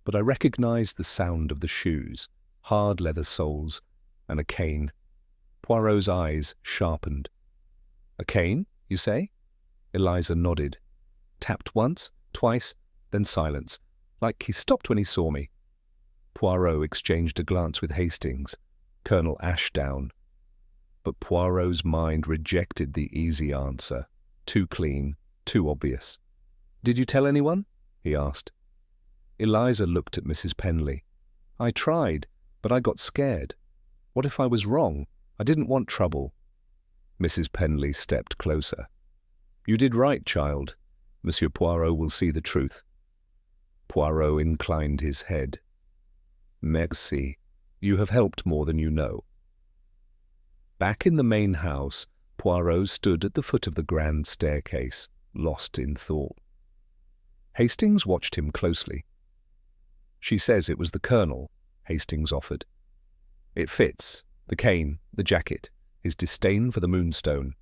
But I recognized the sound of the shoes, hard leather soles, and a cane. Poirot's eyes sharpened. A cane, you say? Eliza nodded. Tapped once, twice, then silence, like he stopped when he saw me. Poirot exchanged a glance with Hastings, Colonel Ashdown. But Poirot's mind rejected the easy answer. Too clean, too obvious. Did you tell anyone? He asked. Eliza looked at Mrs. Penley. I tried, but I got scared. What if I was wrong? I didn't want trouble. Mrs. Penley stepped closer. You did right, child. Monsieur Poirot will see the truth. Poirot inclined his head. Merci. You have helped more than you know. Back in the main house, Poirot stood at the foot of the grand staircase, lost in thought. Hastings watched him closely. She says it was the Colonel, Hastings offered. It fits. The cane, the jacket, his disdain for the moonstone.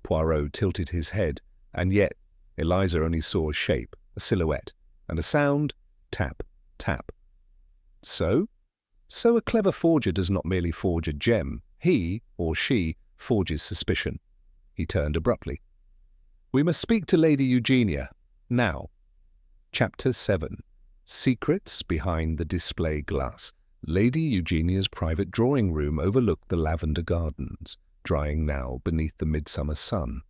Poirot tilted his head, and yet Eliza only saw a shape, a silhouette, and a sound, tap, tap. So a clever forger does not merely forge a gem. He, or she, forges suspicion. He turned abruptly. We must speak to Lady Eugenia, now. Chapter 7. Secrets behind the display glass. Lady Eugenia's private drawing room overlooked the lavender gardens, drying now beneath the midsummer sun.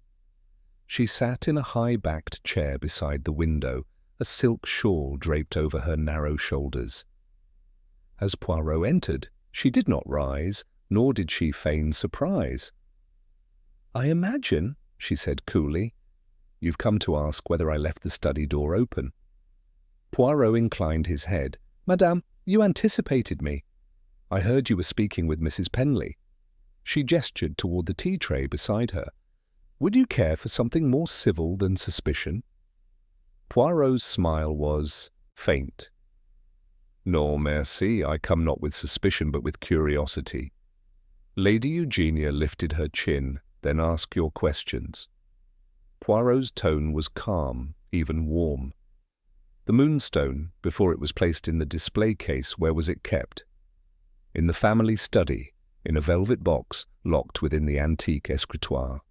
She sat in a high-backed chair beside the window, a silk shawl draped over her narrow shoulders. As Poirot entered, she did not rise, nor did she feign surprise. "I imagine," she said coolly, "you've come to ask whether I left the study door open." Poirot inclined his head. "Madame, you anticipated me. I heard you were speaking with Mrs. Penley." She gestured toward the tea tray beside her. "Would you care for something more civil than suspicion?" Poirot's smile was faint. "No, merci, I come not with suspicion but with curiosity." Lady Eugenia lifted her chin, then asked your questions. Poirot's tone was calm, even warm. "The Moonstone, before it was placed in the display case, where was it kept?" "In the family study, in a velvet box locked within the antique escritoire."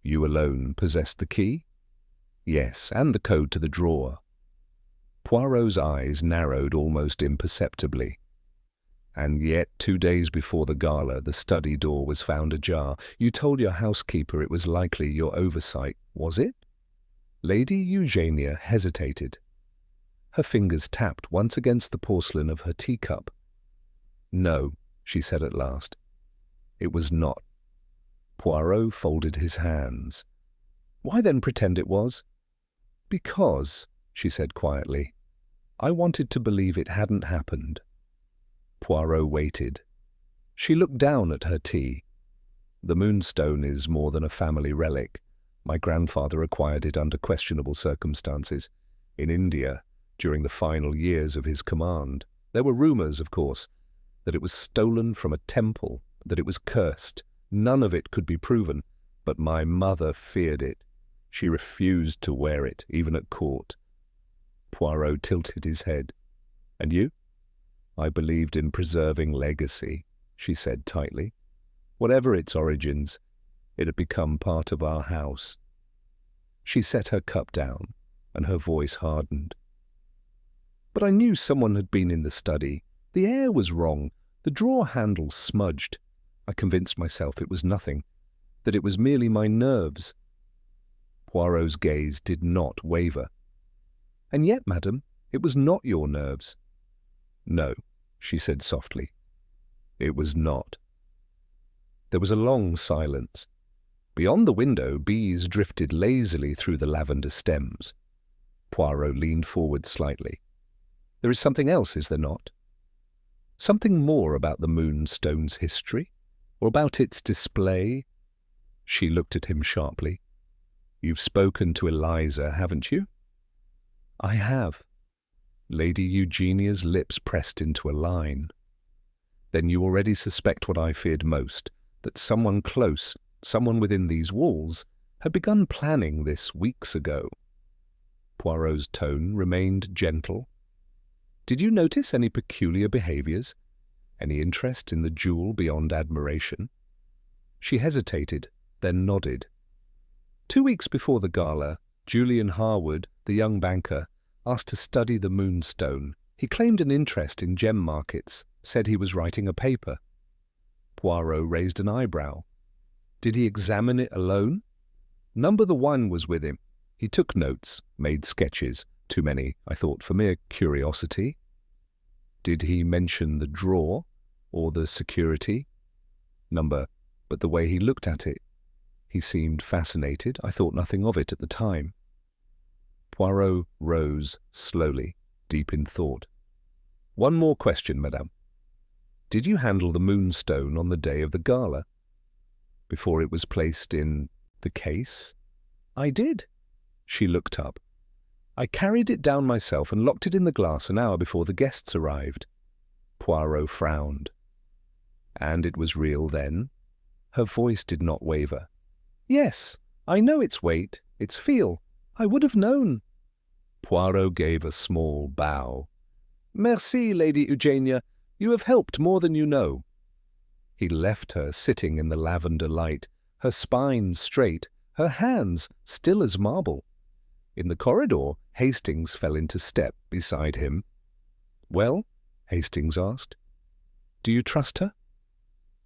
"You alone possessed the key?" "Yes, and the code to the drawer." Poirot's eyes narrowed almost imperceptibly. "And yet 2 days before the gala, the study door was found ajar. You told your housekeeper it was likely your oversight, was it?" Lady Eugenia hesitated. Her fingers tapped once against the porcelain of her teacup. "No," she said at last. "It was not." Poirot folded his hands. "Why then pretend it was?" "Because," she said quietly, "I wanted to believe it hadn't happened." Poirot waited. She looked down at her tea. "The Moonstone is more than a family relic. My grandfather acquired it under questionable circumstances. In India, during the final years of his command. There were rumors, of course, that it was stolen from a temple, that it was cursed. None of it could be proven, but my mother feared it. She refused to wear it, even at court." Poirot tilted his head. "And you?" "I believed in preserving legacy," she said tightly. "Whatever its origins, it had become part of our house." She set her cup down, and her voice hardened. "But I knew someone had been in the study. The air was wrong. The drawer handle smudged. I convinced myself it was nothing, that it was merely my nerves." Poirot's gaze did not waver. "And yet, madam, it was not your nerves." "No," she said softly. "It was not." There was a long silence. Beyond the window, bees drifted lazily through the lavender stems. Poirot leaned forward slightly. "There is something else, is there not? Something more about the Moonstone's history? Or about its display?" She looked at him sharply. "You've spoken to Eliza, haven't you?" "I have." Lady Eugenia's lips pressed into a line. "Then you already suspect what I feared most, that someone close, someone within these walls, had begun planning this weeks ago." Poirot's tone remained gentle. "Did you notice any peculiar behaviors? Any interest in the jewel beyond admiration?" She hesitated, then nodded. 2 weeks before the gala, Julian Harwood, the young banker, asked to study the Moonstone. He claimed an interest in gem markets, said he was writing a paper. Poirot raised an eyebrow. "Did he examine it alone?" "Number the 1 was with him. He took notes, made sketches. Too many, I thought, for mere curiosity." "Did he mention the drawer or the security?" "Number, but the way he looked at it. He seemed fascinated. I thought nothing of it at the time." Poirot rose slowly, deep in thought. "One more question, madame. Did you handle the Moonstone on the day of the gala? Before it was placed in the case?" "I did." She looked up. "I carried it down myself and locked it in the glass an hour before the guests arrived." Poirot frowned. "And it was real then?" Her voice did not waver. "Yes, I know its weight, its feel. I would have known." Poirot gave a small bow. "Merci, Lady Eugenia. You have helped more than you know." He left her sitting in the lavender light, her spine straight, her hands still as marble. In the corridor, Hastings fell into step beside him. "Well?" Hastings asked. "Do you trust her?"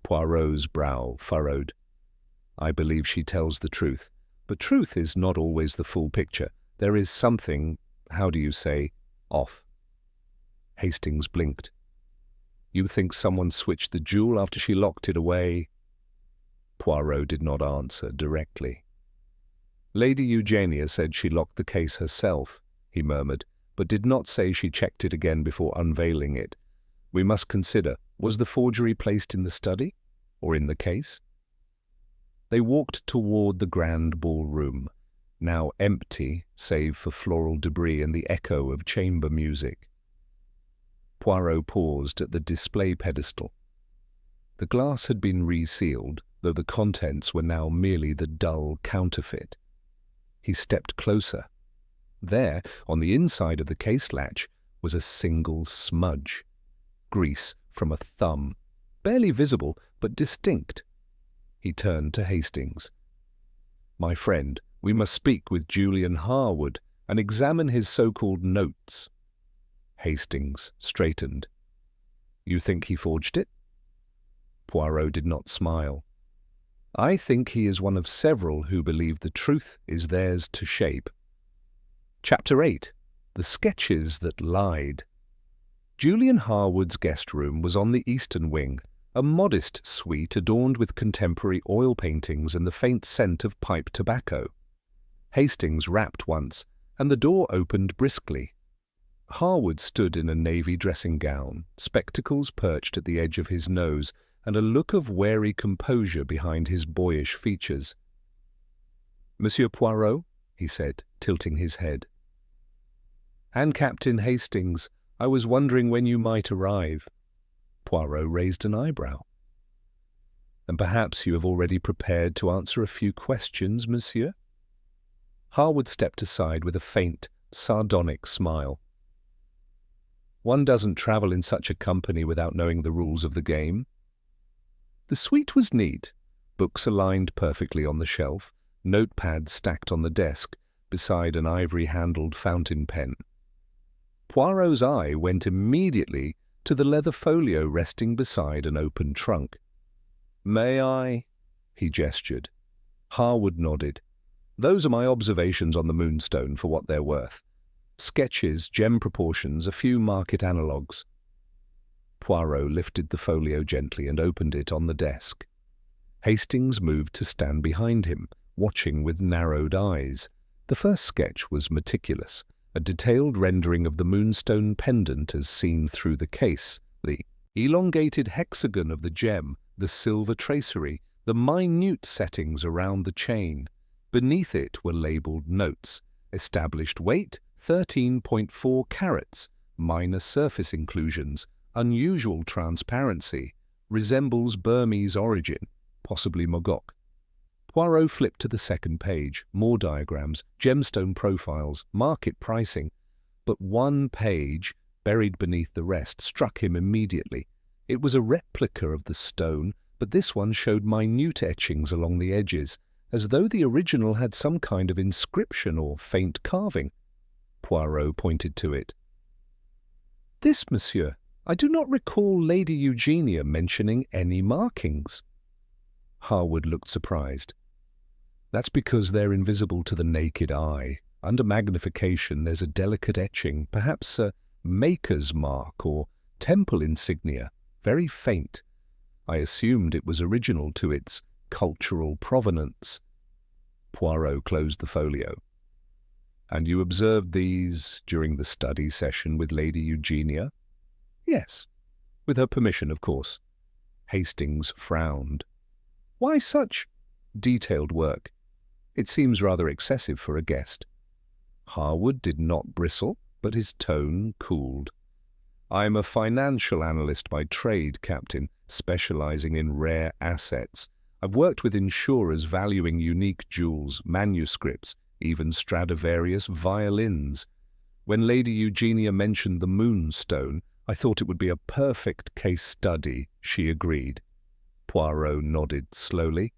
Poirot's brow furrowed. "I believe she tells the truth, but truth is not always the full picture. There is something, how do you say, off." Hastings blinked. You think someone switched the jewel after she locked it away? Poirot did not answer directly. Lady Eugenia said she locked the case herself, he murmured, but did not say she checked it again before unveiling it. We must consider, was the forgery placed in the study or in the case? They walked toward the grand ballroom, now empty save for floral debris and the echo of chamber music. Poirot paused at the display pedestal. The glass had been resealed, though the contents were now merely the dull counterfeit. He stepped closer. There, on the inside of the case latch, was a single smudge. Grease from a thumb, barely visible but distinct. He turned to Hastings. "My friend, we must speak with Julian Harwood and examine his so-called notes." Hastings straightened. "You think he forged it?" Poirot did not smile. "I think he is one of several who believe the truth is theirs to shape." Chapter 8. The Sketches That Lied. Julian Harwood's guest room was on the eastern wing, a modest suite adorned with contemporary oil paintings and the faint scent of pipe tobacco. Hastings rapped once, and the door opened briskly. Harwood stood in a navy dressing gown, spectacles perched at the edge of his nose, and a look of wary composure behind his boyish features. "Monsieur Poirot," he said, tilting his head. "And Captain Hastings, I was wondering when you might arrive." Poirot raised an eyebrow. "And perhaps you have already prepared to answer a few questions, monsieur?" Harwood stepped aside with a faint, sardonic smile. "One doesn't travel in such a company without knowing the rules of the game." The suite was neat, books aligned perfectly on the shelf, notepads stacked on the desk, beside an ivory-handled fountain pen. Poirot's eye went immediately to the leather folio resting beside an open trunk. "May I?" he gestured. Harwood nodded. "Those are my observations on the Moonstone for what they're worth. Sketches, gem proportions, a few market analogues." Poirot lifted the folio gently and opened it on the desk. Hastings moved to stand behind him, watching with narrowed eyes. The first sketch was meticulous, a detailed rendering of the Moonstone pendant as seen through the case, the elongated hexagon of the gem, the silver tracery, the minute settings around the chain. Beneath it were labelled notes: established weight, 13.4 carats, minor surface inclusions, unusual transparency, resembles Burmese origin, possibly Mogok. Poirot flipped to the second page, more diagrams, gemstone profiles, market pricing. But one page, buried beneath the rest, struck him immediately. It was a replica of the stone, but this one showed minute etchings along the edges, as though the original had some kind of inscription or faint carving. Poirot pointed to it. "This, monsieur, I do not recall Lady Eugenia mentioning any markings." Harwood looked surprised. "That's because they're invisible to the naked eye. Under magnification there's a delicate etching, perhaps a maker's mark or temple insignia, very faint. I assumed it was original to its cultural provenance." Poirot closed the folio. "And you observed these during the study session with Lady Eugenia?" "Yes. With her permission, of course." Hastings frowned. "Why such detailed work? It seems rather excessive for a guest." Harwood did not bristle, but his tone cooled. "I'm a financial analyst by trade, Captain, specializing in rare assets. I've worked with insurers valuing unique jewels, manuscripts, even Stradivarius violins. When Lady Eugenia mentioned the Moonstone, I thought it would be a perfect case study," she agreed. Poirot nodded slowly.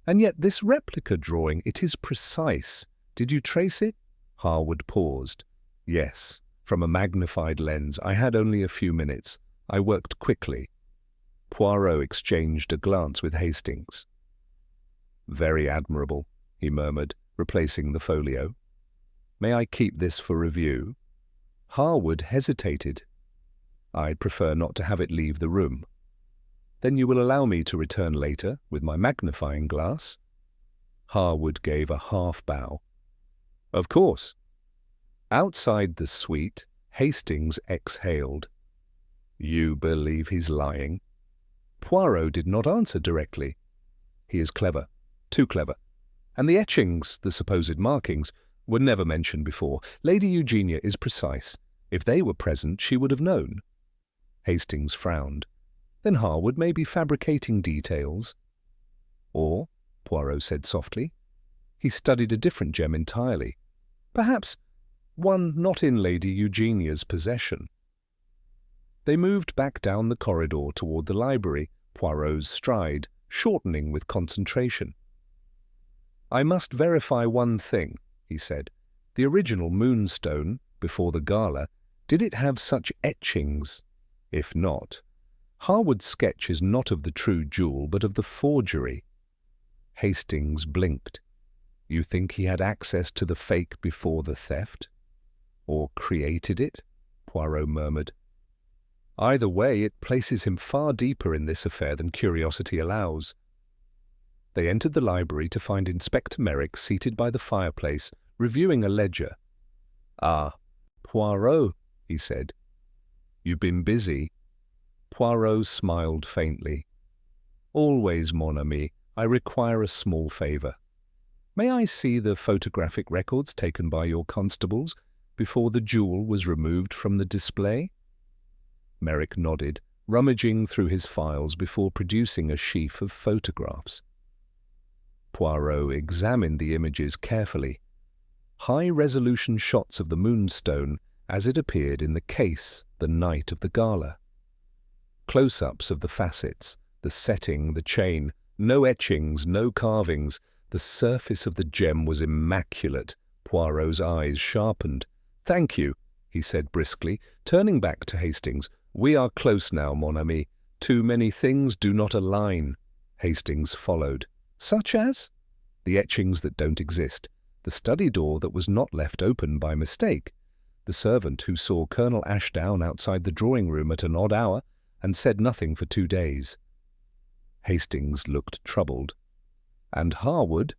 "And yet this replica drawing, it is precise. Did you trace it?" Harwood paused. "Yes, from a magnified lens. I had only a few minutes. I worked quickly." Poirot exchanged a glance with Hastings. "Very admirable," he murmured, replacing the folio. "May I keep this for review?" Harwood hesitated. I'd prefer not to have it leave the room. Then you will allow me to return later with my magnifying glass?" Harwood gave a half-bow. "Of course." Outside the suite, Hastings exhaled. "You believe he's lying?" Poirot did not answer directly. "He is clever, too clever. And the etchings, the supposed markings, were never mentioned before. Lady Eugenia is precise. If they were present, she would have known." Hastings frowned. "Then Harwood may be fabricating details." "Or," Poirot said softly, "he studied a different gem entirely. Perhaps one not in Lady Eugenia's possession." They moved back down the corridor toward the library, Poirot's stride shortening with concentration. "I must verify one thing," he said. "The original Moonstone, before the gala, did it have such etchings? If not, Harwood's sketch is not of the true jewel, but of the forgery." Hastings blinked. "You think he had access to the fake before the theft? Or created it?" Poirot murmured. "Either way, it places him far deeper in this affair than curiosity allows." They entered the library to find Inspector Merrick seated by the fireplace, reviewing a ledger. "Ah, Poirot," he said. "You've been busy." Poirot smiled faintly. "Always, mon ami. I require a small favor. May I see the photographic records taken by your constables before the jewel was removed from the display?" Merrick nodded, rummaging through his files before producing a sheaf of photographs. Poirot examined the images carefully. High-resolution shots of the Moonstone as it appeared in the case the night of the gala. Close-ups of the facets, the setting, the chain, no etchings, no carvings. The surface of the gem was immaculate. Poirot's eyes sharpened. "Thank you," he said briskly, turning back to Hastings. "We are close now, mon ami. Too many things do not align." Hastings followed. "Such as?" "The etchings that don't exist. The study door that was not left open by mistake. The servant who saw Colonel Ashdown outside the drawing-room at an odd hour and said nothing for 2 days." Hastings looked troubled. "And Harwood?"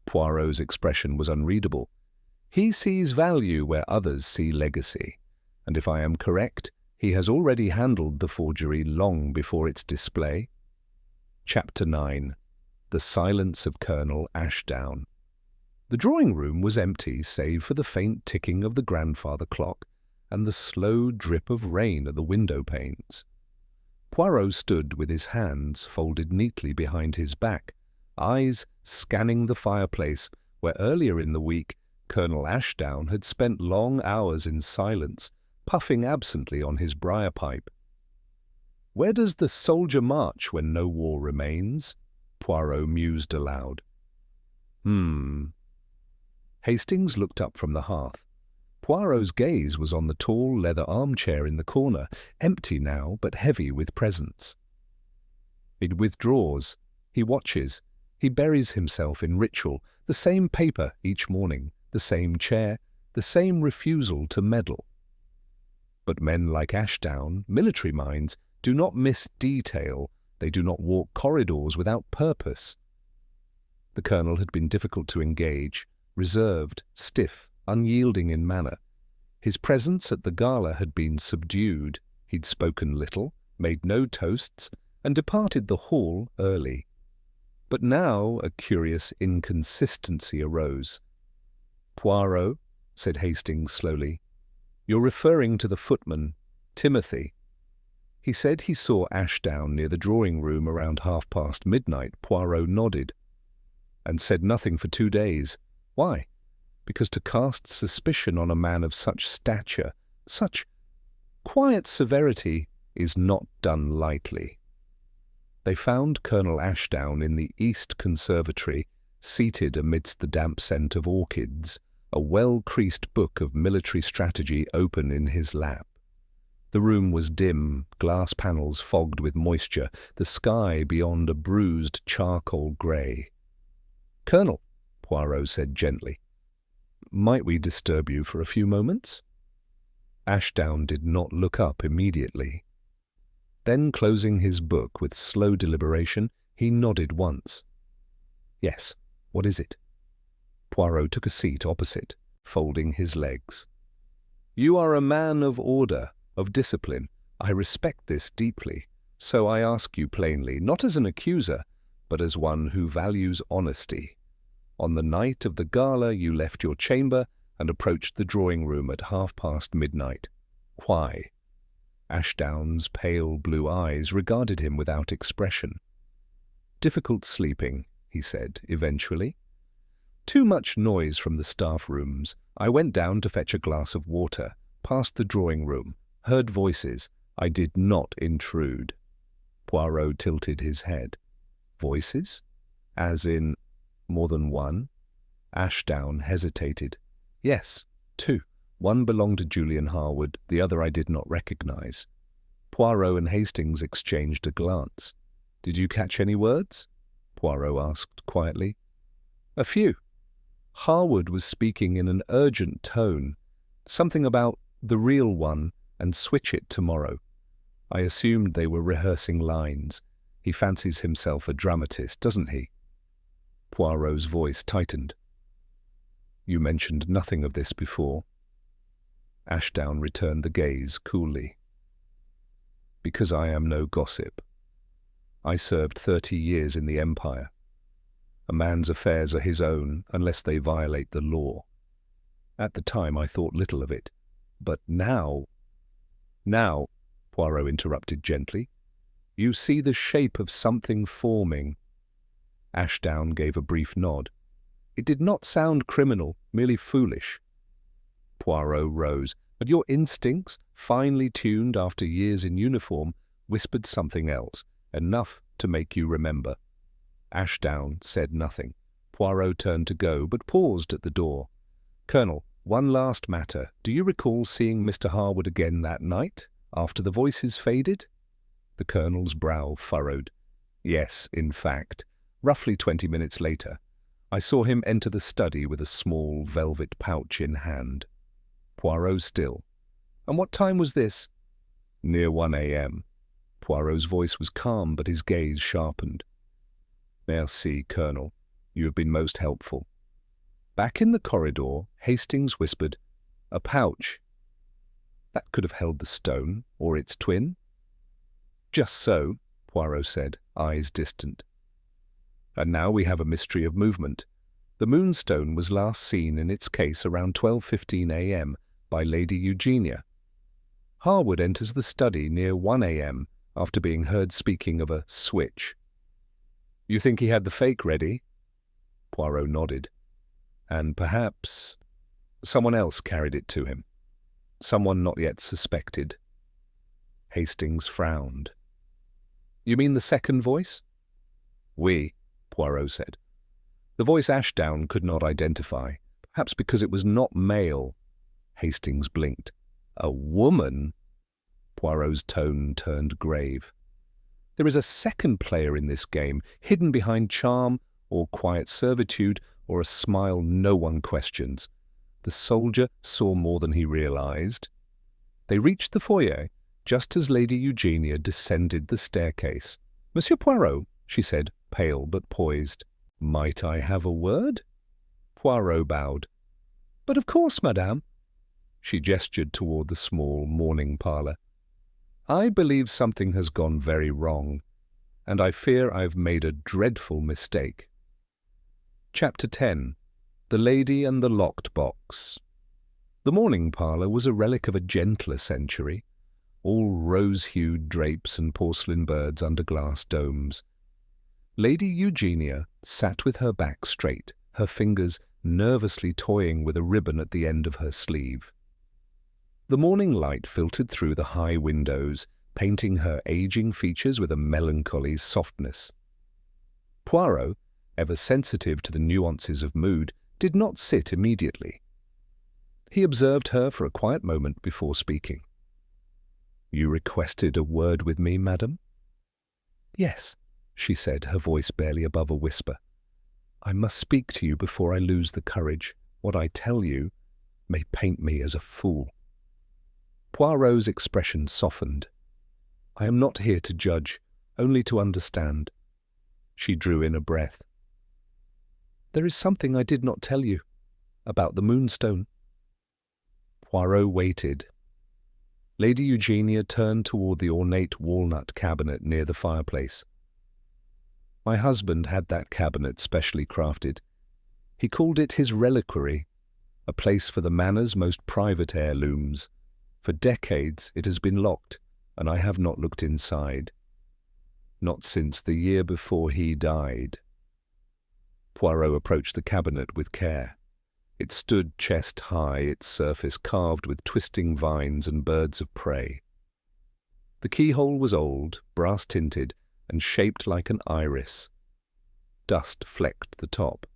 Poirot's expression was unreadable. "He sees value where others see legacy. And if I am correct, he has already handled the forgery long before its display." Chapter 9. The Silence of Colonel Ashdown. The drawing-room was empty save for the faint ticking of the grandfather clock and the slow drip of rain at the window-panes. Poirot stood with his hands folded neatly behind his back, eyes scanning the fireplace where earlier in the week Colonel Ashdown had spent long hours in silence, puffing absently on his briar pipe. "Where does the soldier march when no war remains?" Poirot mused aloud. Hastings looked up from the hearth. Poirot's gaze was on the tall leather armchair in the corner, empty now but heavy with presence. It withdraws, he watches, he buries himself in ritual, the same paper each morning, the same chair, the same refusal to meddle. But men like Ashdown, military minds, do not miss detail, they do not walk corridors without purpose. The colonel had been difficult to engage, reserved, stiff, unyielding in manner. His presence at the gala had been subdued. He'd spoken little, made no toasts, and departed the hall early. But now a curious inconsistency arose. "Poirot," said Hastings slowly, "you're referring to the footman, Timothy." He said he saw Ashdown near the drawing-room around midnight. Poirot nodded. "And said nothing for 2 days. Why? Because to cast suspicion on a man of such stature, such quiet severity, is not done lightly." They found Colonel Ashdown in the East Conservatory, seated amidst the damp scent of orchids, a well-creased book of military strategy open in his lap. The room was dim, glass panels fogged with moisture, the sky beyond a bruised charcoal grey. "Colonel," Poirot said gently, "might we disturb you for a few moments?" Ashdown did not look up immediately. Then, closing his book with slow deliberation, he nodded once. "Yes, what is it?" Poirot took a seat opposite, folding his legs. "You are a man of order, of discipline. I respect this deeply, so I ask you plainly, not as an accuser, but as one who values honesty. On the night of the gala you left your chamber and approached the drawing-room at midnight. Why?" Ashdown's pale blue eyes regarded him without expression. "Difficult sleeping," he said, eventually. "Too much noise from the staff rooms. I went down to fetch a glass of water, passed the drawing-room, heard voices. I did not intrude." Poirot tilted his head. "Voices? As in more than one?" Ashdown hesitated. "Yes, two. One belonged to Julian Harwood, the other I did not recognize." Poirot and Hastings exchanged a glance. "Did you catch any words?" Poirot asked quietly. "A few." Harwood was speaking in an urgent tone, something about the real one and switch it tomorrow. I assumed they were rehearsing lines. He fancies himself a dramatist, doesn't he? Poirot's voice tightened. "You mentioned nothing of this before." Ashdown returned the gaze coolly. "Because I am no gossip. I served 30 years in the Empire. A man's affairs are his own unless they violate the law. At the time I thought little of it. But now, Poirot interrupted gently, "you see the shape of something forming." Ashdown gave a brief nod. "It did not sound criminal, merely foolish." Poirot rose, but your instincts, finely tuned after years in uniform, whispered something else, enough to make you remember. Ashdown said nothing. Poirot turned to go, but paused at the door. "Colonel, one last matter. Do you recall seeing Mr. Harwood again that night, after the voices faded?" The Colonel's brow furrowed. "Yes, in fact. Roughly 20 minutes later. I saw him enter the study with a small velvet pouch in hand." Poirot still. "And what time was this?" "Near 1 a.m. Poirot's voice was calm, but his gaze sharpened. "Merci, Colonel. You have been most helpful." Back in the corridor, Hastings whispered, "A pouch. That could have held the stone, or its twin?" "Just so," Poirot said, eyes distant. "And now we have a mystery of movement. The Moonstone was last seen in its case around 12:15 a.m. by Lady Eugenia. Harwood enters the study near 1 a.m. after being heard speaking of a switch. You think he had the fake ready?" Poirot nodded. "And perhaps someone else carried it to him. Someone not yet suspected." Hastings frowned. "You mean the second voice?" "Oui," Poirot said. The voice Ashdown could not identify, perhaps because it was not male. Hastings blinked. "A woman?" Poirot's tone turned grave. "There is a second player in this game, hidden behind charm or quiet servitude or a smile no one questions. The soldier saw more than he realized." They reached the foyer just as Lady Eugenia descended the staircase. "Monsieur Poirot," she said, pale but poised. "Might I have a word?" Poirot bowed. "But of course, madame." She gestured toward the small morning parlour. "I believe something has gone very wrong, and I fear I've made a dreadful mistake." Chapter 10. The Lady and the Locked Box. The morning parlour was a relic of a gentler century, all rose-hued drapes and porcelain birds under glass domes. Lady Eugenia sat with her back straight, her fingers nervously toying with a ribbon at the end of her sleeve. The morning light filtered through the high windows, painting her aging features with a melancholy softness. Poirot, ever sensitive to the nuances of mood, did not sit immediately. He observed her for a quiet moment before speaking. "You requested a word with me, madam?" "Yes," she said, her voice barely above a whisper. "I must speak to you before I lose the courage. What I tell you may paint me as a fool." Poirot's expression softened. "I am not here to judge, only to understand." She drew in a breath. "There is something I did not tell you, about the Moonstone." Poirot waited. Lady Eugenia turned toward the ornate walnut cabinet near the fireplace. "My husband had that cabinet specially crafted. He called it his reliquary, a place for the manor's most private heirlooms. For decades it has been locked, and I have not looked inside. Not since the year before he died." Poirot approached the cabinet with care. It stood chest high, its surface carved with twisting vines and birds of prey. The keyhole was old, brass-tinted, and shaped like an iris. Dust flecked the top.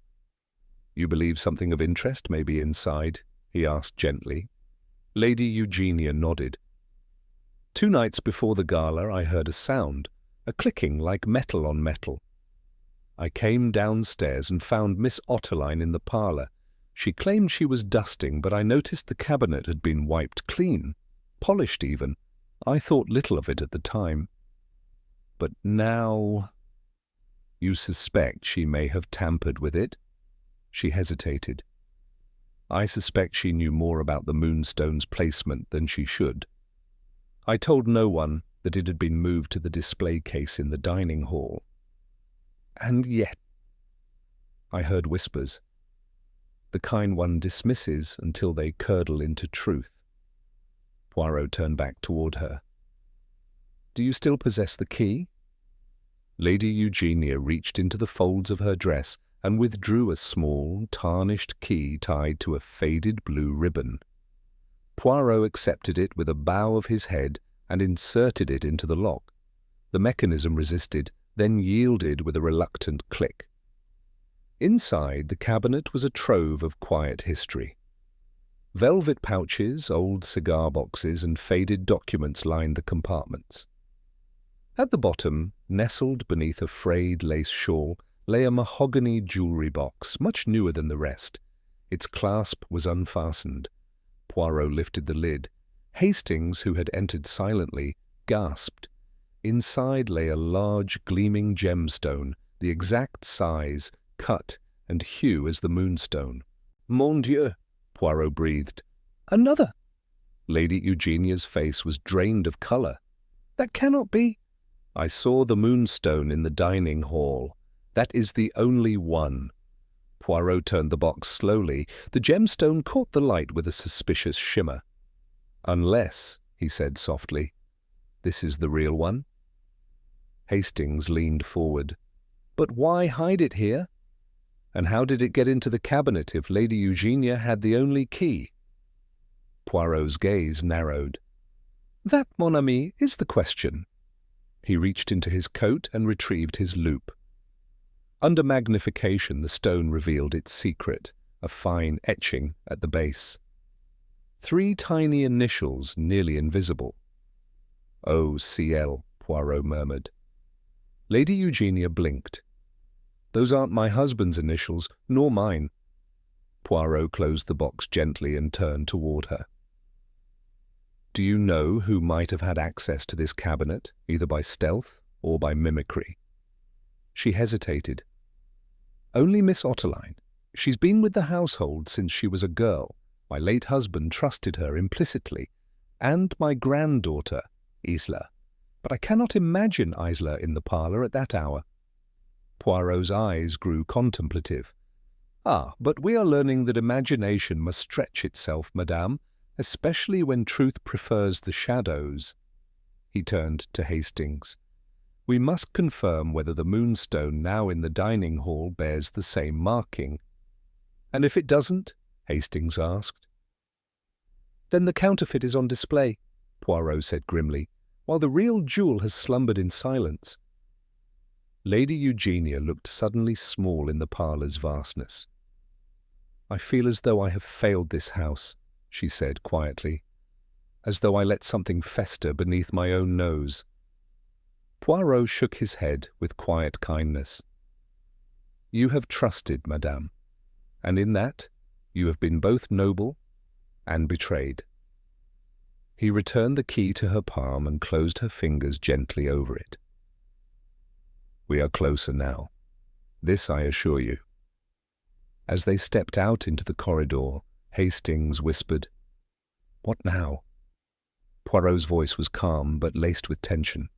"You believe something of interest may be inside?" he asked gently. Lady Eugenia nodded. "2 nights before the gala I heard a sound, a clicking like metal on metal. I came downstairs and found Miss Otterline in the parlour. She claimed she was dusting, but I noticed the cabinet had been wiped clean, polished even. I thought little of it at the time. But now—" "You suspect she may have tampered with it?" She hesitated. "I suspect she knew more about the Moonstone's placement than she should. I told no one that it had been moved to the display case in the dining hall. And yet—" I heard whispers. The kind one dismisses until they curdle into truth. Poirot turned back toward her. "Do you still possess the key?" Lady Eugenia reached into the folds of her dress and withdrew a small, tarnished key tied to a faded blue ribbon. Poirot accepted it with a bow of his head and inserted it into the lock. The mechanism resisted, then yielded with a reluctant click. Inside, the cabinet was a trove of quiet history. Velvet pouches, old cigar boxes, and faded documents lined the compartments. At the bottom, nestled beneath a frayed lace shawl, lay a mahogany jewellery box, much newer than the rest. Its clasp was unfastened. Poirot lifted the lid. Hastings, who had entered silently, gasped. Inside lay a large, gleaming gemstone, the exact size, cut, and hue as the Moonstone. "Mon Dieu!" Poirot breathed. "Another!" Lady Eugenia's face was drained of colour. "That cannot be." "I saw the Moonstone in the dining hall. That is the only one." Poirot turned the box slowly. The gemstone caught the light with a suspicious shimmer. "Unless," he said softly, "this is the real one?" Hastings leaned forward. "But why hide it here? And how did it get into the cabinet if Lady Eugenia had the only key?" Poirot's gaze narrowed. "That, mon ami, is the question." He reached into his coat and retrieved his loupe. Under magnification, the stone revealed its secret, a fine etching at the base. 3 tiny initials, nearly invisible. "O.C.L.," Poirot murmured. Lady Eugenia blinked. "Those aren't my husband's initials, nor mine." Poirot closed the box gently and turned toward her. "Do you know who might have had access to this cabinet, either by stealth or by mimicry?" She hesitated. "Only Miss Otterline. She's been with the household since she was a girl. My late husband trusted her implicitly. And my granddaughter, Isla. But I cannot imagine Isla in the parlour at that hour." Poirot's eyes grew contemplative. "Ah, but we are learning that imagination must stretch itself, madame, especially when truth prefers the shadows." He turned to Hastings. "We must confirm whether the Moonstone now in the dining hall bears the same marking." "And if it doesn't?" Hastings asked. "Then the counterfeit is on display," Poirot said grimly, "while the real jewel has slumbered in silence." Lady Eugenia looked suddenly small in the parlour's vastness. "I feel as though I have failed this house," she said quietly, "as though I let something fester beneath my own nose." Poirot shook his head with quiet kindness. "You have trusted, madame, and in that you have been both noble and betrayed." He returned the key to her palm and closed her fingers gently over it. "We are closer now. This I assure you." As they stepped out into the corridor, Hastings whispered, "What now?" Poirot's voice was calm but laced with tension.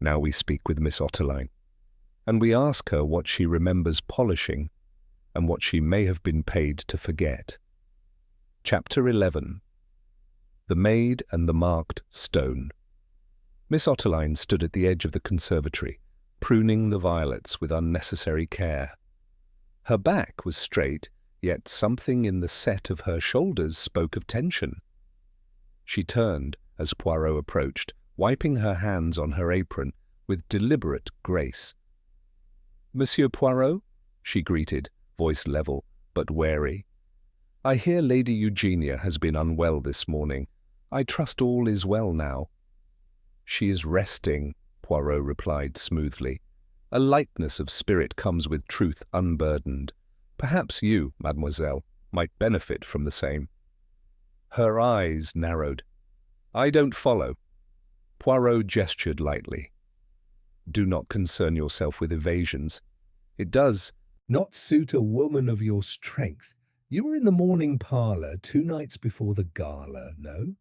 "Now we speak with Miss Otterline, and we ask her what she remembers polishing and what she may have been paid to forget." Chapter 11. The Maid and the Marked Stone. Miss Otterline stood at the edge of the conservatory, pruning the violets with unnecessary care. Her back was straight, yet something in the set of her shoulders spoke of tension. She turned as Poirot approached, wiping her hands on her apron with deliberate grace. "Monsieur Poirot?" she greeted, voice level but wary. "I hear Lady Eugenia has been unwell this morning. I trust all is well now." "She is resting," Poirot replied smoothly. "A lightness of spirit comes with truth unburdened. Perhaps you, mademoiselle, might benefit from the same." Her eyes narrowed. "I don't follow." Poirot gestured lightly. "Do not concern yourself with evasions. It does not suit a woman of your strength. You were in the morning parlour 2 nights before the gala, no?"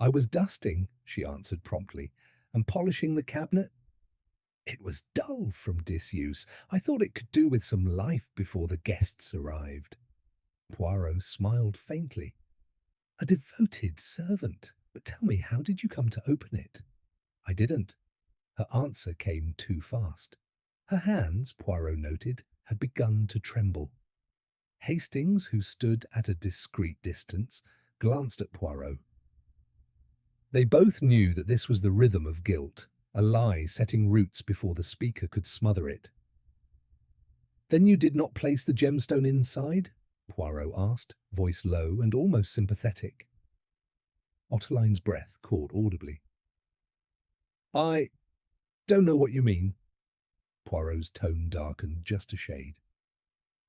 "I was dusting," she answered promptly, "and polishing the cabinet. It was dull from disuse. I thought it could do with some life before the guests arrived." Poirot smiled faintly. "A devoted servant. But tell me, how did you come to open it?" "I didn't." Her answer came too fast. Her hands, Poirot noted, had begun to tremble. Hastings, who stood at a discreet distance, glanced at Poirot. They both knew that this was the rhythm of guilt, a lie setting roots before the speaker could smother it. "Then you did not place the gemstone inside?" Poirot asked, voice low and almost sympathetic. Otterline's breath caught audibly. "I don't know what you mean." Poirot's tone darkened just a shade.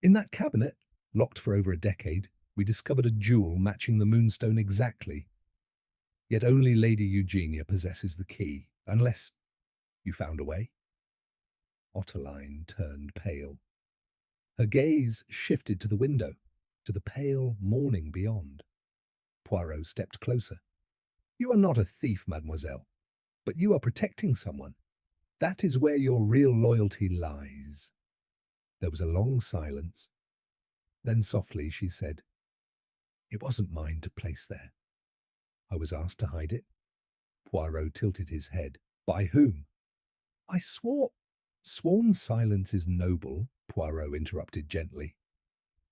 "In that cabinet, locked for over a decade, we discovered a jewel matching the moonstone exactly. Yet only Lady Eugenia possesses the key, unless you found a way." Otterline turned pale. Her gaze shifted to the window, to the pale morning beyond. Poirot stepped closer. "You are not a thief, mademoiselle, but you are protecting someone. That is where your real loyalty lies." There was a long silence. Then softly she said, "It wasn't mine to place there. I was asked to hide it." Poirot tilted his head. "By whom?" "I swore—" "Sworn silence is noble," Poirot interrupted gently.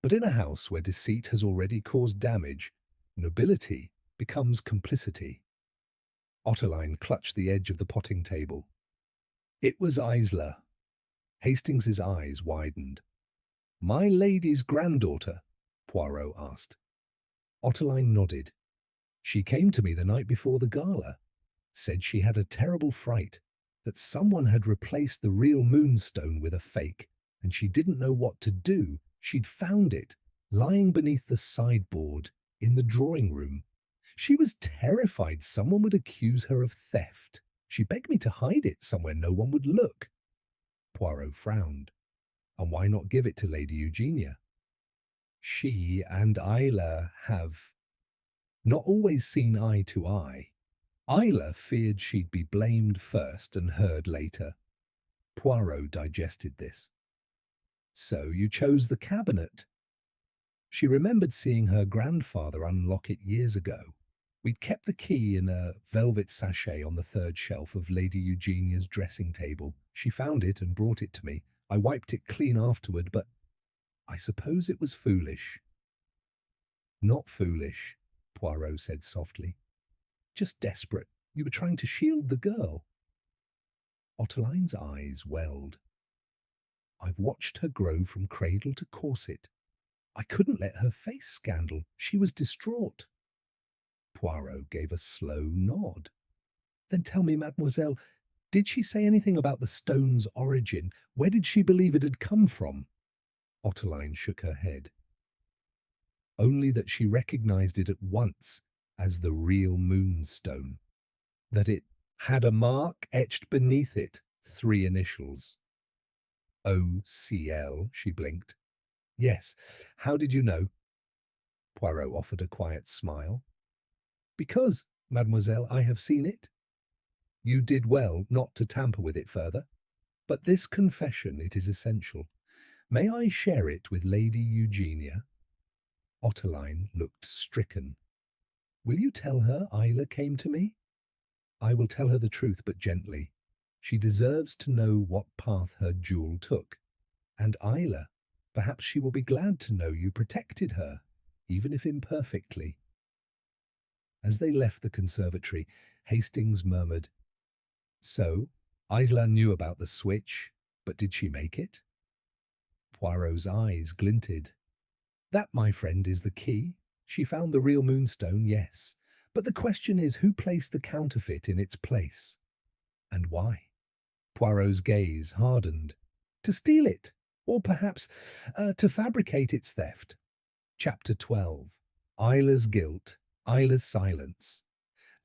"But in a house where deceit has already caused damage, nobility becomes complicity." Otterline clutched the edge of the potting table. "It was Isla." Hastings's eyes widened. "My lady's granddaughter?" Poirot asked. Otterline nodded. "She came to me the night before the gala. Said she had a terrible fright, that someone had replaced the real moonstone with a fake, and she didn't know what to do. She'd found it, lying beneath the sideboard, in the drawing room. She was terrified someone would accuse her of theft. She begged me to hide it somewhere no one would look." Poirot frowned. "And why not give it to Lady Eugenia?" "She and Isla have not always seen eye to eye. Isla feared she'd be blamed first and heard later." Poirot digested this. "So you chose the cabinet?" She remembered seeing her grandfather unlock it years ago. We'd kept the key in a velvet sachet on the 3rd shelf of Lady Eugenia's dressing table. She found it and brought it to me. I wiped it clean afterward, but I suppose it was foolish." "Not foolish," Poirot said softly. "Just desperate. You were trying to shield the girl." Otterline's eyes welled. "I've watched her grow from cradle to corset. I couldn't let her face scandal. She was distraught." Poirot gave a slow nod. "Then tell me, mademoiselle, did she say anything about the stone's origin? Where did she believe it had come from?" Otterline shook her head. "Only that she recognized it at once as the real Moonstone, that it had a mark etched beneath it, 3 initials. OCL, she blinked. Yes, how did you know? Poirot offered a quiet smile. Because, mademoiselle, I have seen it. You did well not to tamper with it further. But this confession, it is essential. May I share it with Lady Eugenia? Ottoline looked stricken. Will you tell her Isla came to me? I will tell her the truth, but gently. She deserves to know what path her jewel took. And Isla, perhaps she will be glad to know you protected her, even if imperfectly. As they left the conservatory, Hastings murmured, So, Isla knew about the switch, but did she make it? Poirot's eyes glinted. That, my friend, is the key. She found the real Moonstone, yes. But the question is, who placed the counterfeit in its place? And why? Poirot's gaze hardened. To steal it, or perhaps to fabricate its theft. Chapter 12. Isla's Guilt, Isla's Silence.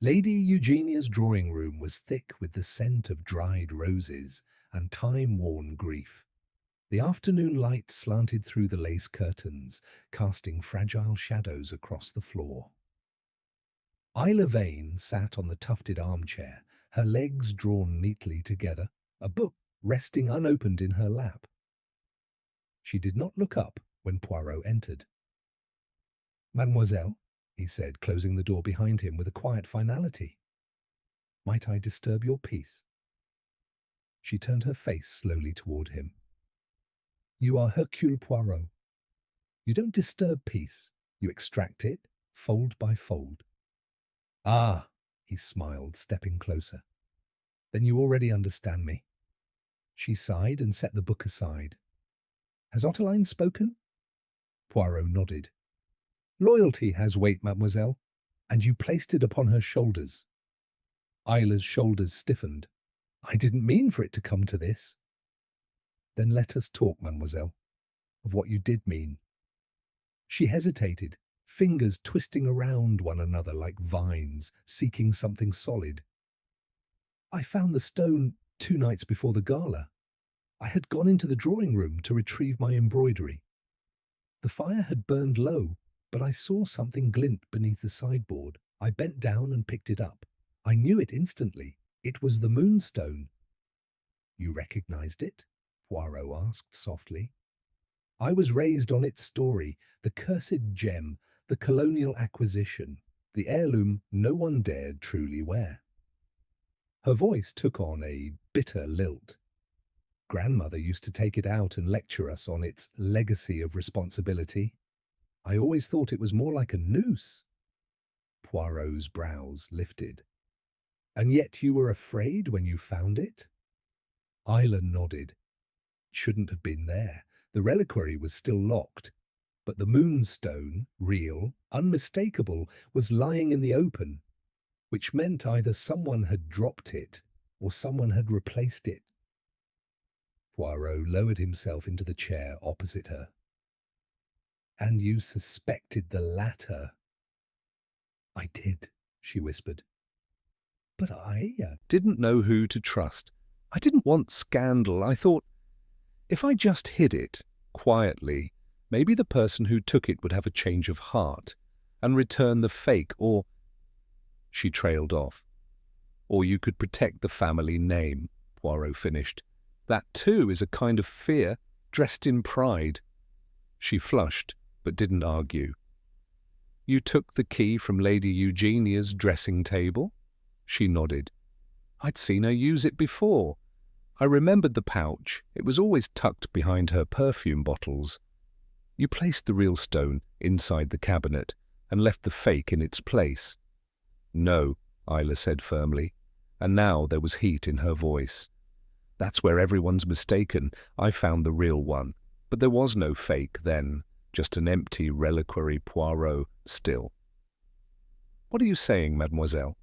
Lady Eugenia's drawing room was thick with the scent of dried roses and time-worn grief. The afternoon light slanted through the lace curtains, casting fragile shadows across the floor. Isla Vane sat on the tufted armchair, her legs drawn neatly together, a book resting unopened in her lap. She did not look up when Poirot entered. Mademoiselle, he said, closing the door behind him with a quiet finality. Might I disturb your peace? She turned her face slowly toward him. You are Hercule Poirot. You don't disturb peace. You extract it, fold by fold. Ah, he smiled, stepping closer. Then you already understand me. She sighed and set the book aside. Has Ottoline spoken? Poirot nodded. Loyalty has weight, mademoiselle, and you placed it upon her shoulders. Isla's shoulders stiffened. I didn't mean for it to come to this. Then let us talk, mademoiselle, of what you did mean. She hesitated, fingers twisting around one another like vines, seeking something solid. I found the stone 2 nights before the gala. I had gone into the drawing room to retrieve my embroidery. The fire had burned low, but I saw something glint beneath the sideboard. I bent down and picked it up. I knew it instantly. It was the Moonstone. You recognized it? Poirot asked softly. I was raised on its story, the cursed gem, the colonial acquisition, the heirloom no one dared truly wear. Her voice took on a bitter lilt. Grandmother used to take it out and lecture us on its legacy of responsibility. I always thought it was more like a noose. Poirot's brows lifted. And yet you were afraid when you found it? Isla nodded. It shouldn't have been there. The reliquary was still locked. But the Moonstone, real, unmistakable, was lying in the open, which meant either someone had dropped it or someone had replaced it. Poirot lowered himself into the chair opposite her. And you suspected the latter? I did, she whispered. But I didn't know who to trust. I didn't want scandal. I thought, if I just hid it, quietly, maybe the person who took it would have a change of heart and return the fake, or... She trailed off. Or you could protect the family name, Poirot finished. That, too, is a kind of fear, dressed in pride. She flushed, but didn't argue. You took the key from Lady Eugenia's dressing table? She nodded. I'd seen her use it before. I remembered the pouch. It was always tucked behind her perfume bottles. You placed the real stone inside the cabinet and left the fake in its place. No, Isla said firmly, and now there was heat in her voice. That's where everyone's mistaken. I found the real one, but there was no fake then, just an empty reliquary Poirot still. What are you saying, mademoiselle?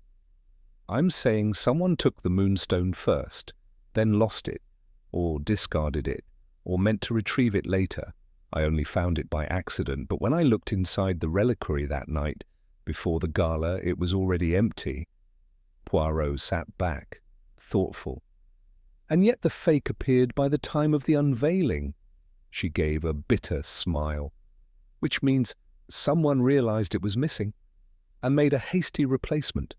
I'm saying someone took the Moonstone first, then lost it, or discarded it, or meant to retrieve it later. I only found it by accident, but when I looked inside the reliquary that night, Before the gala, it was already empty. Poirot sat back, thoughtful. And yet the fake appeared by the time of the unveiling. She gave a bitter smile, which means someone realized it was missing and made a hasty replacement.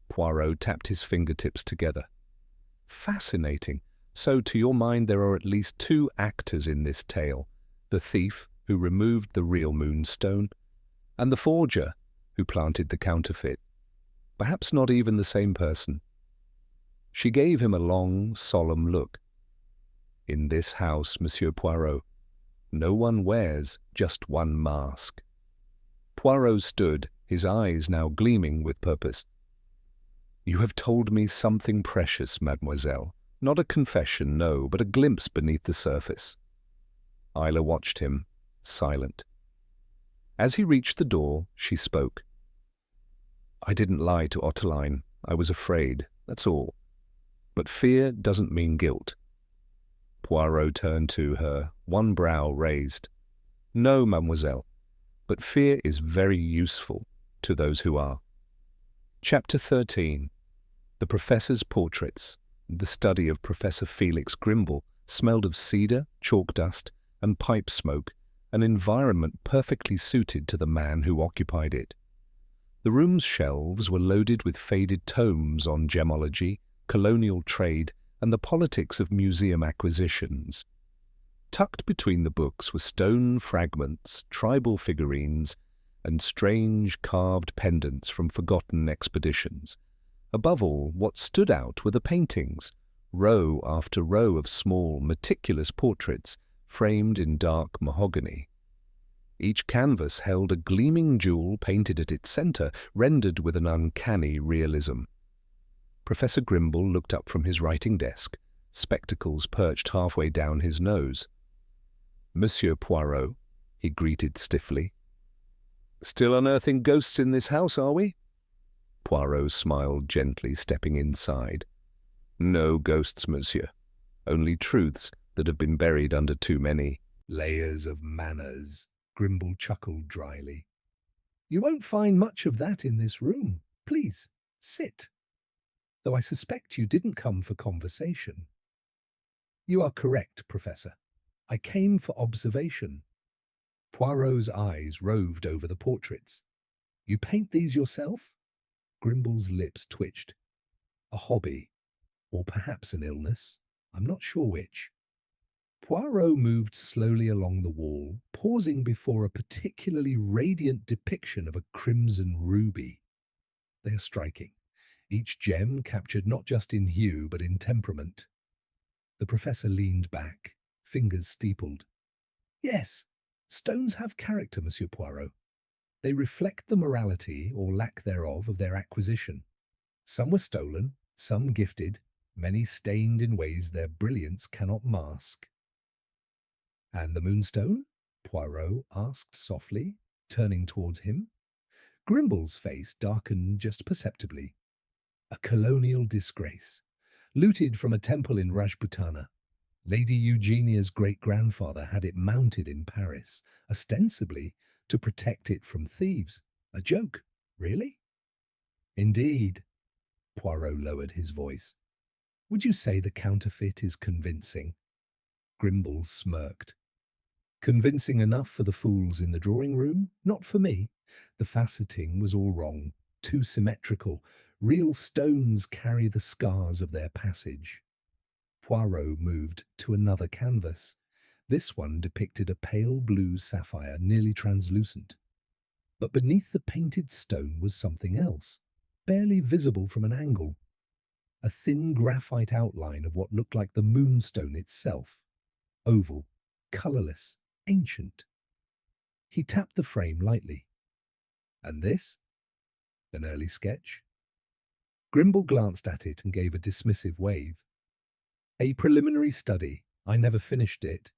Poirot tapped his fingertips together. Fascinating. So, to your mind, there are at least two actors in this tale: the thief who removed the real moonstone, and the forger who planted the counterfeit. Perhaps not even the same person. She gave him a long, solemn look. In this house, Monsieur Poirot, no one wears just one mask. Poirot stood, his eyes now gleaming with purpose. You have told me something precious, mademoiselle. Not a confession, no, but a glimpse beneath the surface. Isla watched him, silent. As he reached the door, she spoke. I didn't lie to Ottoline. I was afraid, that's all. But fear doesn't mean guilt. Poirot turned to her, one brow raised. No, mademoiselle, but fear is very useful to those who are. Chapter 13. The Professor's Portraits. The study of Professor Felix Grimble smelled of cedar, chalk dust, and pipe smoke, an environment perfectly suited to the man who occupied it. The room's shelves were loaded with faded tomes on gemology, colonial trade, and the politics of museum acquisitions. Tucked between the books were stone fragments, tribal figurines, and strange carved pendants from forgotten expeditions. Above all, what stood out were the paintings, row after row of small, meticulous portraits framed in dark mahogany. Each canvas held a gleaming jewel painted at its center, rendered with an uncanny realism. Professor Grimble looked up from his writing desk, spectacles perched halfway down his nose. Monsieur Poirot, he greeted stiffly. Still unearthing ghosts in this house, are we? Poirot smiled gently, stepping inside. No ghosts, monsieur. Only truths that have been buried under too many layers of manners, Grimble chuckled dryly. You won't find much of that in this room. Please, sit. Though I suspect you didn't come for conversation. You are correct, Professor. I came for observation. Poirot's eyes roved over the portraits. You paint these yourself? Grimble's lips twitched. A hobby, or perhaps an illness. I'm not sure which. Poirot moved slowly along the wall, pausing before a particularly radiant depiction of a crimson ruby. They are striking, each gem captured not just in hue but in temperament. The professor leaned back, fingers steepled. Yes, stones have character, Monsieur Poirot. They reflect the morality or lack thereof of their acquisition. Some were stolen, some gifted, many stained in ways their brilliance cannot mask. And the moonstone? Poirot asked softly, turning towards him. Grimble's face darkened just perceptibly. A colonial disgrace, looted from a temple in Rajputana. Lady Eugenia's great-grandfather had it mounted in Paris, ostensibly to protect it from thieves. A joke, really? Indeed. Poirot lowered his voice. Would you say the counterfeit is convincing? Grimble smirked. Convincing enough for the fools in the drawing room? Not for me. The faceting was all wrong, too symmetrical. Real stones carry the scars of their passage. Poirot moved to another canvas. This one depicted a pale blue sapphire, nearly translucent. But beneath the painted stone was something else, barely visible from an angle. A thin graphite outline of what looked like the moonstone itself. Oval, colourless, ancient. He tapped the frame lightly. And this? An early sketch? Grimble glanced at it and gave a dismissive wave. A preliminary study. I never finished it.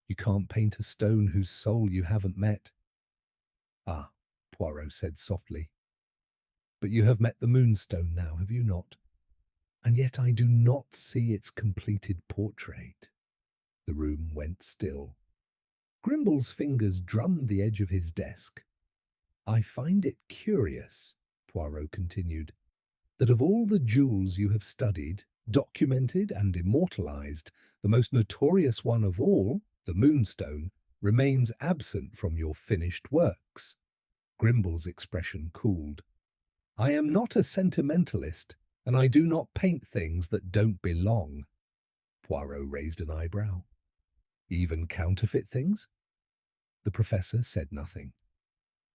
You can't paint a stone whose soul you haven't met. Ah, Poirot said softly. But you have met the moonstone now, have you not? And yet I do not see its completed portrait. The room went still. Grimble's fingers drummed the edge of his desk. I find it curious, Poirot continued, that of all the jewels you have studied, documented and immortalized, the most notorious one of all, the Moonstone, remains absent from your finished works. Grimble's expression cooled. I am not a sentimentalist, and I do not paint things that don't belong. Poirot raised an eyebrow. Even counterfeit things? The professor said nothing.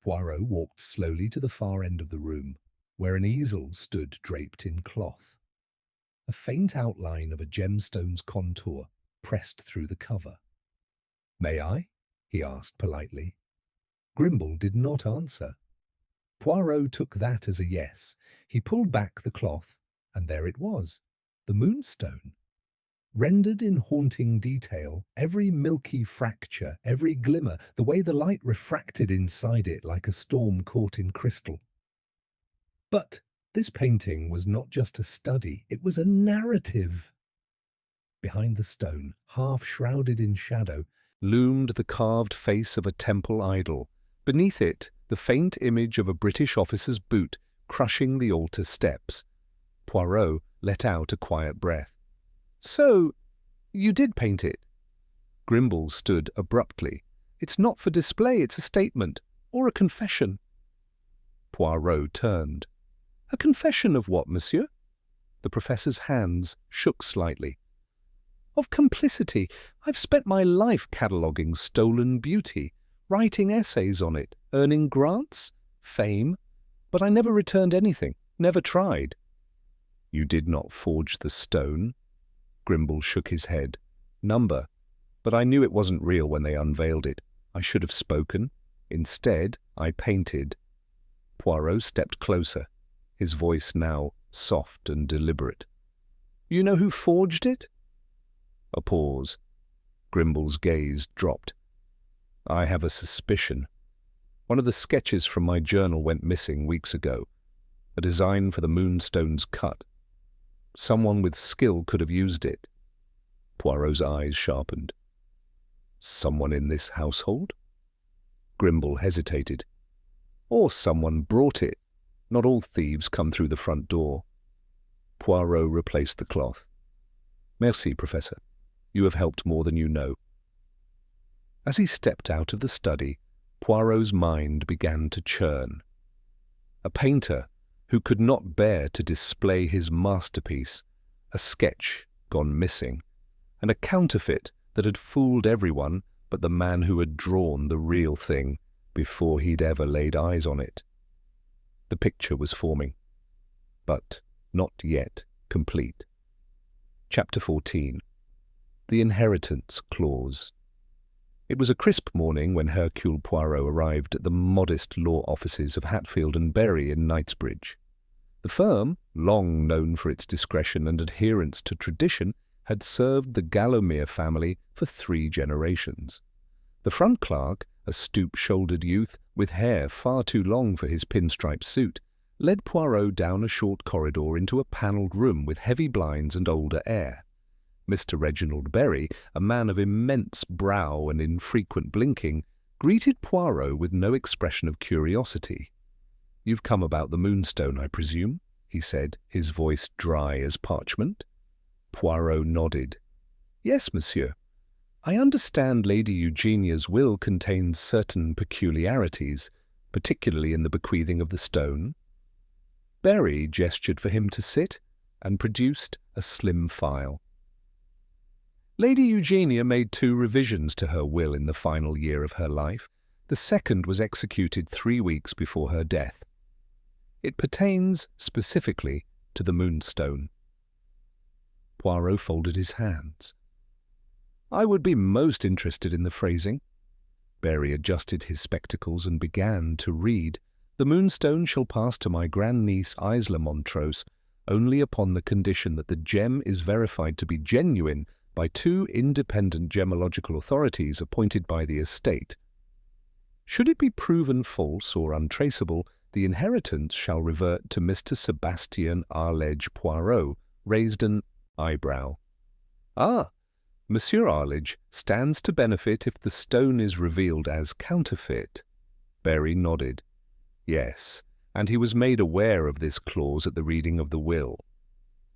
Poirot walked slowly to the far end of the room, where an easel stood draped in cloth. A faint outline of a gemstone's contour pressed through the cover. "May I?" he asked politely. Grimble did not answer. Poirot took that as a yes. He pulled back the cloth, and there it was, the Moonstone. Rendered in haunting detail, every milky fracture, every glimmer, the way the light refracted inside it like a storm caught in crystal. But this painting was not just a study, it was a narrative. Behind the stone, half shrouded in shadow, loomed the carved face of a temple idol. Beneath it, the faint image of a British officer's boot crushing the altar steps. Poirot let out a quiet breath. "So, you did paint it?" Grimble stood abruptly. "It's not for display, it's a statement, or a confession." Poirot turned. "A confession of what, monsieur?" The professor's hands shook slightly. "Of complicity. I've spent my life cataloguing stolen beauty, writing essays on it, earning grants, fame, but I never returned anything, never tried." "You did not forge the stone?" Grimble shook his head. "Number. But I knew it wasn't real when they unveiled it. I should have spoken. Instead, I painted." Poirot stepped closer, his voice now soft and deliberate. "You know who forged it?" A pause. Grimble's gaze dropped. "I have a suspicion. One of the sketches from my journal went missing weeks ago. A design for the Moonstone's cut. Someone with skill could have used it." Poirot's eyes sharpened. "Someone in this household?" Grimble hesitated. "Or someone brought it. Not all thieves come through the front door." Poirot replaced the cloth. "Merci, Professor. You have helped more than you know." As he stepped out of the study, Poirot's mind began to churn. A painter who could not bear to display his masterpiece, a sketch gone missing, and a counterfeit that had fooled everyone but the man who had drawn the real thing before he'd ever laid eyes on it. The picture was forming, but not yet complete. Chapter 14. The Inheritance Clause. It was a crisp morning when Hercule Poirot arrived at the modest law offices of Hatfield and Berry in Knightsbridge. The firm, long known for its discretion and adherence to tradition, had served the Gallowmere family for 3 generations. The front clerk, a stoop-shouldered youth with hair far too long for his pinstripe suit, led Poirot down a short corridor into a panelled room with heavy blinds and older air. Mr. Reginald Berry, a man of immense brow and infrequent blinking, greeted Poirot with no expression of curiosity. "You've come about the Moonstone, I presume?" he said, his voice dry as parchment. Poirot nodded. "Yes, monsieur. I understand Lady Eugenia's will contains certain peculiarities, particularly in the bequeathing of the stone." Berry gestured for him to sit and produced a slim file. "Lady Eugenia made 2 revisions to her will in the final year of her life. The second was executed 3 weeks before her death. It pertains specifically to the Moonstone." Poirot folded his hands. "I would be most interested in the phrasing." Berry adjusted his spectacles and began to read. "The Moonstone shall pass to my grandniece Isla Montrose only upon the condition that the gem is verified to be genuine by 2 independent gemological authorities appointed by the estate. Should it be proven false or untraceable, the inheritance shall revert to Mr. Sebastian Arledge Poirot," raised an eyebrow. "Ah, Monsieur Arledge stands to benefit if the stone is revealed as counterfeit." Berry nodded. Yes, and he was made aware of this clause at the reading of the will.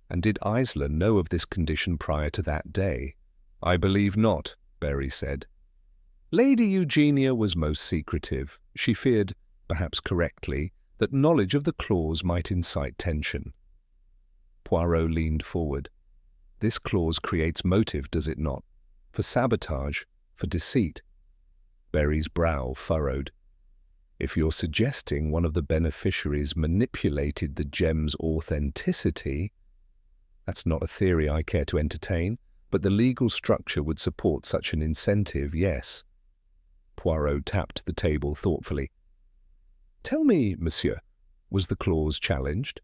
And did Isla know of this condition prior to that day? I believe not, Berry said. Lady Eugenia was most secretive. She feared, perhaps correctly, that knowledge of the clause might incite tension. Poirot leaned forward. This clause creates motive, does it not? For sabotage, for deceit. Berry's brow furrowed. If you're suggesting one of the beneficiaries manipulated the gem's authenticity, that's not a theory I care to entertain, but the legal structure would support such an incentive, yes. Poirot tapped the table thoughtfully. Tell me, monsieur, was the clause challenged?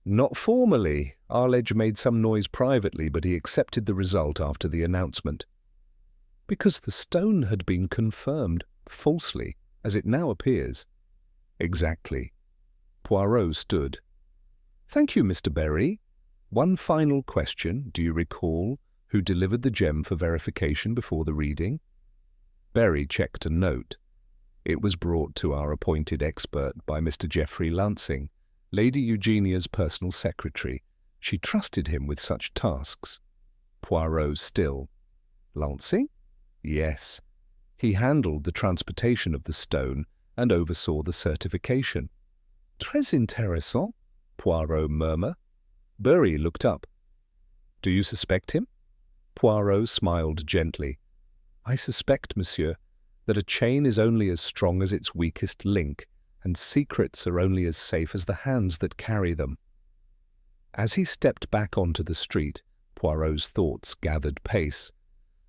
Not formally. Arledge made some noise privately, but he accepted the result after the announcement. Because the stone had been confirmed, falsely, as it now appears. Exactly. Poirot stood. Thank you, Mr. Berry. One final question. Do you recall who delivered the gem for verification before the reading? Berry checked a note. It was brought to our appointed expert by Mr. Geoffrey Lansing, Lady Eugenia's personal secretary. She trusted him with such tasks. Poirot still. Lansing? Yes. He handled the transportation of the stone and oversaw the certification. Très intéressant, Poirot murmured. Berry looked up. Do you suspect him? Poirot smiled gently. I suspect, monsieur, that a chain is only as strong as its weakest link, and secrets are only as safe as the hands that carry them. As he stepped back onto the street, Poirot's thoughts gathered pace.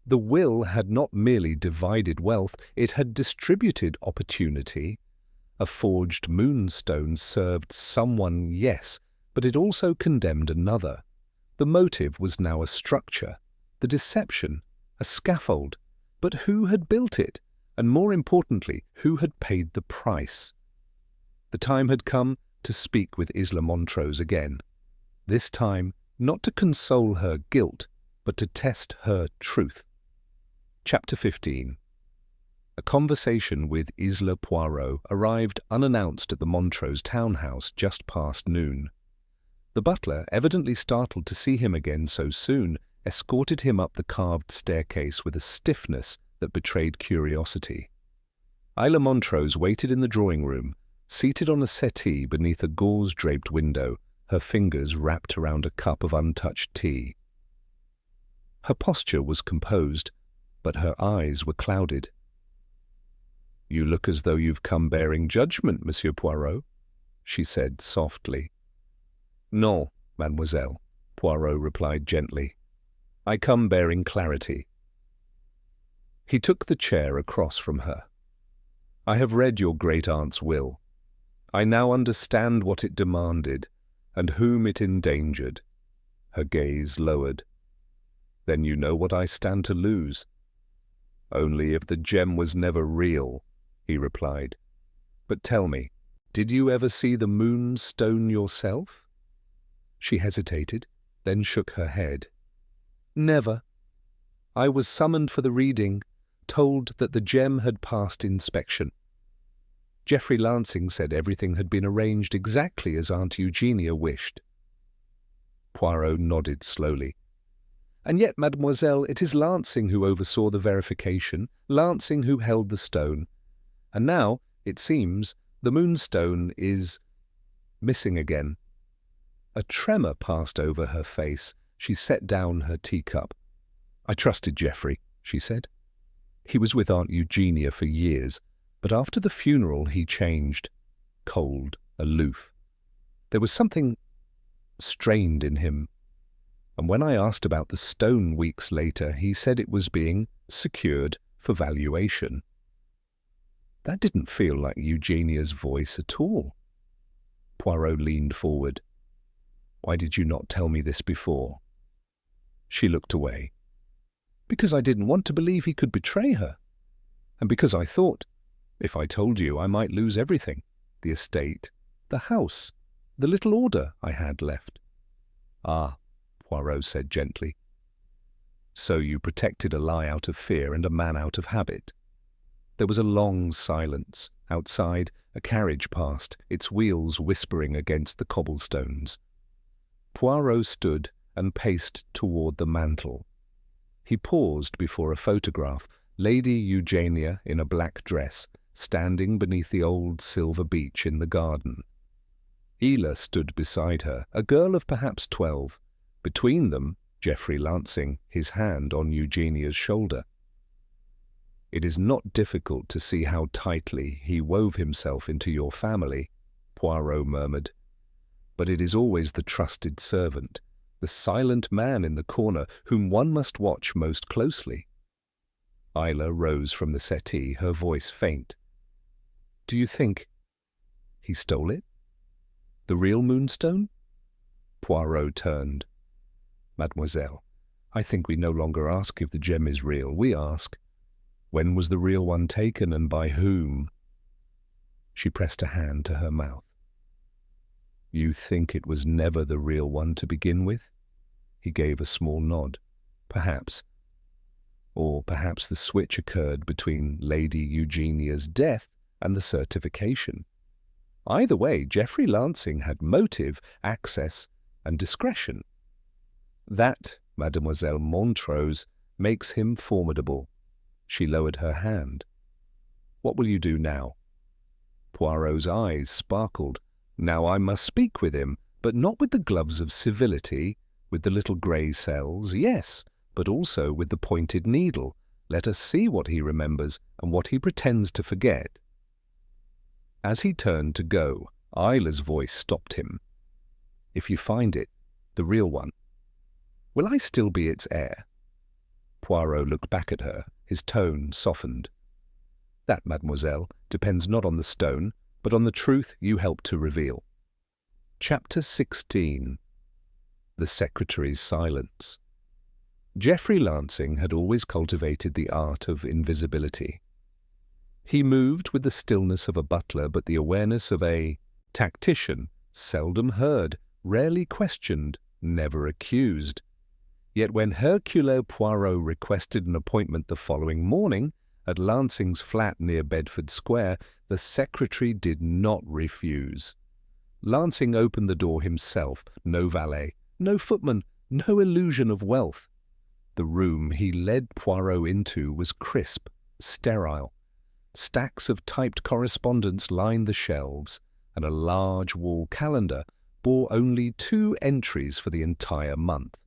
The will had not merely divided wealth, it had distributed opportunity. A forged moonstone served someone, yes, but it also condemned another. The motive was now a structure, the deception, a scaffold. But who had built it? And more importantly, who had paid the price? The time had come to speak with Isla Montrose again. This time, not to console her guilt, but to test her truth. Chapter 15. A conversation with Isla Poirot arrived unannounced at the Montrose townhouse just past noon. The butler, evidently startled to see him again so soon, escorted him up the carved staircase with a stiffness that betrayed curiosity. Isla Montrose waited in the drawing-room, seated on a settee beneath a gauze-draped window, her fingers wrapped around a cup of untouched tea. Her posture was composed, but her eyes were clouded. "You look as though you've come bearing judgment, Monsieur Poirot," she said softly. "Non, mademoiselle," Poirot replied gently. "I come bearing clarity." He took the chair across from her. "I have read your great-aunt's will. I now understand what it demanded, and whom it endangered." Her gaze lowered. "Then you know what I stand to lose." "Only if the gem was never real," he replied. "But tell me, did you ever see the moonstone yourself?" She hesitated, then shook her head. "Never. I was summoned for the reading, told that the gem had passed inspection. Geoffrey Lansing said everything had been arranged exactly as Aunt Eugenia wished." Poirot nodded slowly. "And yet, mademoiselle, it is Lansing who oversaw the verification, Lansing who held the stone. And now, it seems, the moonstone is missing again." A tremor passed over her face. She set down her teacup. "I trusted Geoffrey," she said. "He was with Aunt Eugenia for years, but after the funeral he changed, cold, aloof. There was something strained in him. And when I asked about the stone weeks later, he said it was being secured for valuation." That didn't feel like Eugenia's voice at all. Poirot leaned forward. "Why did you not tell me this before?" She looked away. "Because I didn't want to believe he could betray her. And because I thought, if I told you, I might lose everything. The estate, the house, the little order I had left." "Ah," Poirot said gently. "So you protected a lie out of fear and a man out of habit." There was a long silence. Outside, A carriage passed, its wheels whispering against the cobblestones. Poirot stood and paced toward the mantel. He paused before a photograph, Lady Eugenia in a black dress, standing beneath the old silver beech in the garden. Ela stood beside her, a girl of perhaps 12. Between them, Geoffrey Lansing, his hand on Eugenia's shoulder. "It is not difficult to see how tightly he wove himself into your family," Poirot murmured. "But it is always the trusted servant, the silent man in the corner whom one must watch most closely." Isla rose from the settee, her voice faint. "Do you think he stole it? The real Moonstone?" Poirot turned. "Mademoiselle, I think we no longer ask if the gem is real. We ask, when was the real one taken and by whom?" She pressed a hand to her mouth. "You think it was never the real one to begin with?" He gave a small nod. "Perhaps. Or perhaps the switch occurred between Lady Eugenia's death and the certification. Either way, Geoffrey Lansing had motive, access, and discretion. That, Mademoiselle Montrose, makes him formidable." She lowered her hand. "What will you do now?" Poirot's eyes sparkled. "Now I must speak with him, but not with the gloves of civility, with the little grey cells, yes, but also with the pointed needle. Let us see what he remembers and what he pretends to forget." As he turned to go, Isla's voice stopped him. "If you find it, the real one, will I still be its heir?" Poirot looked back at her, his tone softened. "That, mademoiselle, depends not on the stone, but on the truth you help to reveal." Chapter 16. The Secretary's Silence. Geoffrey Lansing had always cultivated the art of invisibility. He moved with the stillness of a butler, but the awareness of a tactician, seldom heard, rarely questioned, never accused. Yet when Hercule Poirot requested an appointment the following morning at Lansing's flat near Bedford Square, the secretary did not refuse. Lansing opened the door himself, no valet, no footman, no illusion of wealth. The room he led Poirot into was crisp, sterile. Stacks of typed correspondence lined the shelves, and a large wall calendar bore only 2 entries for the entire month.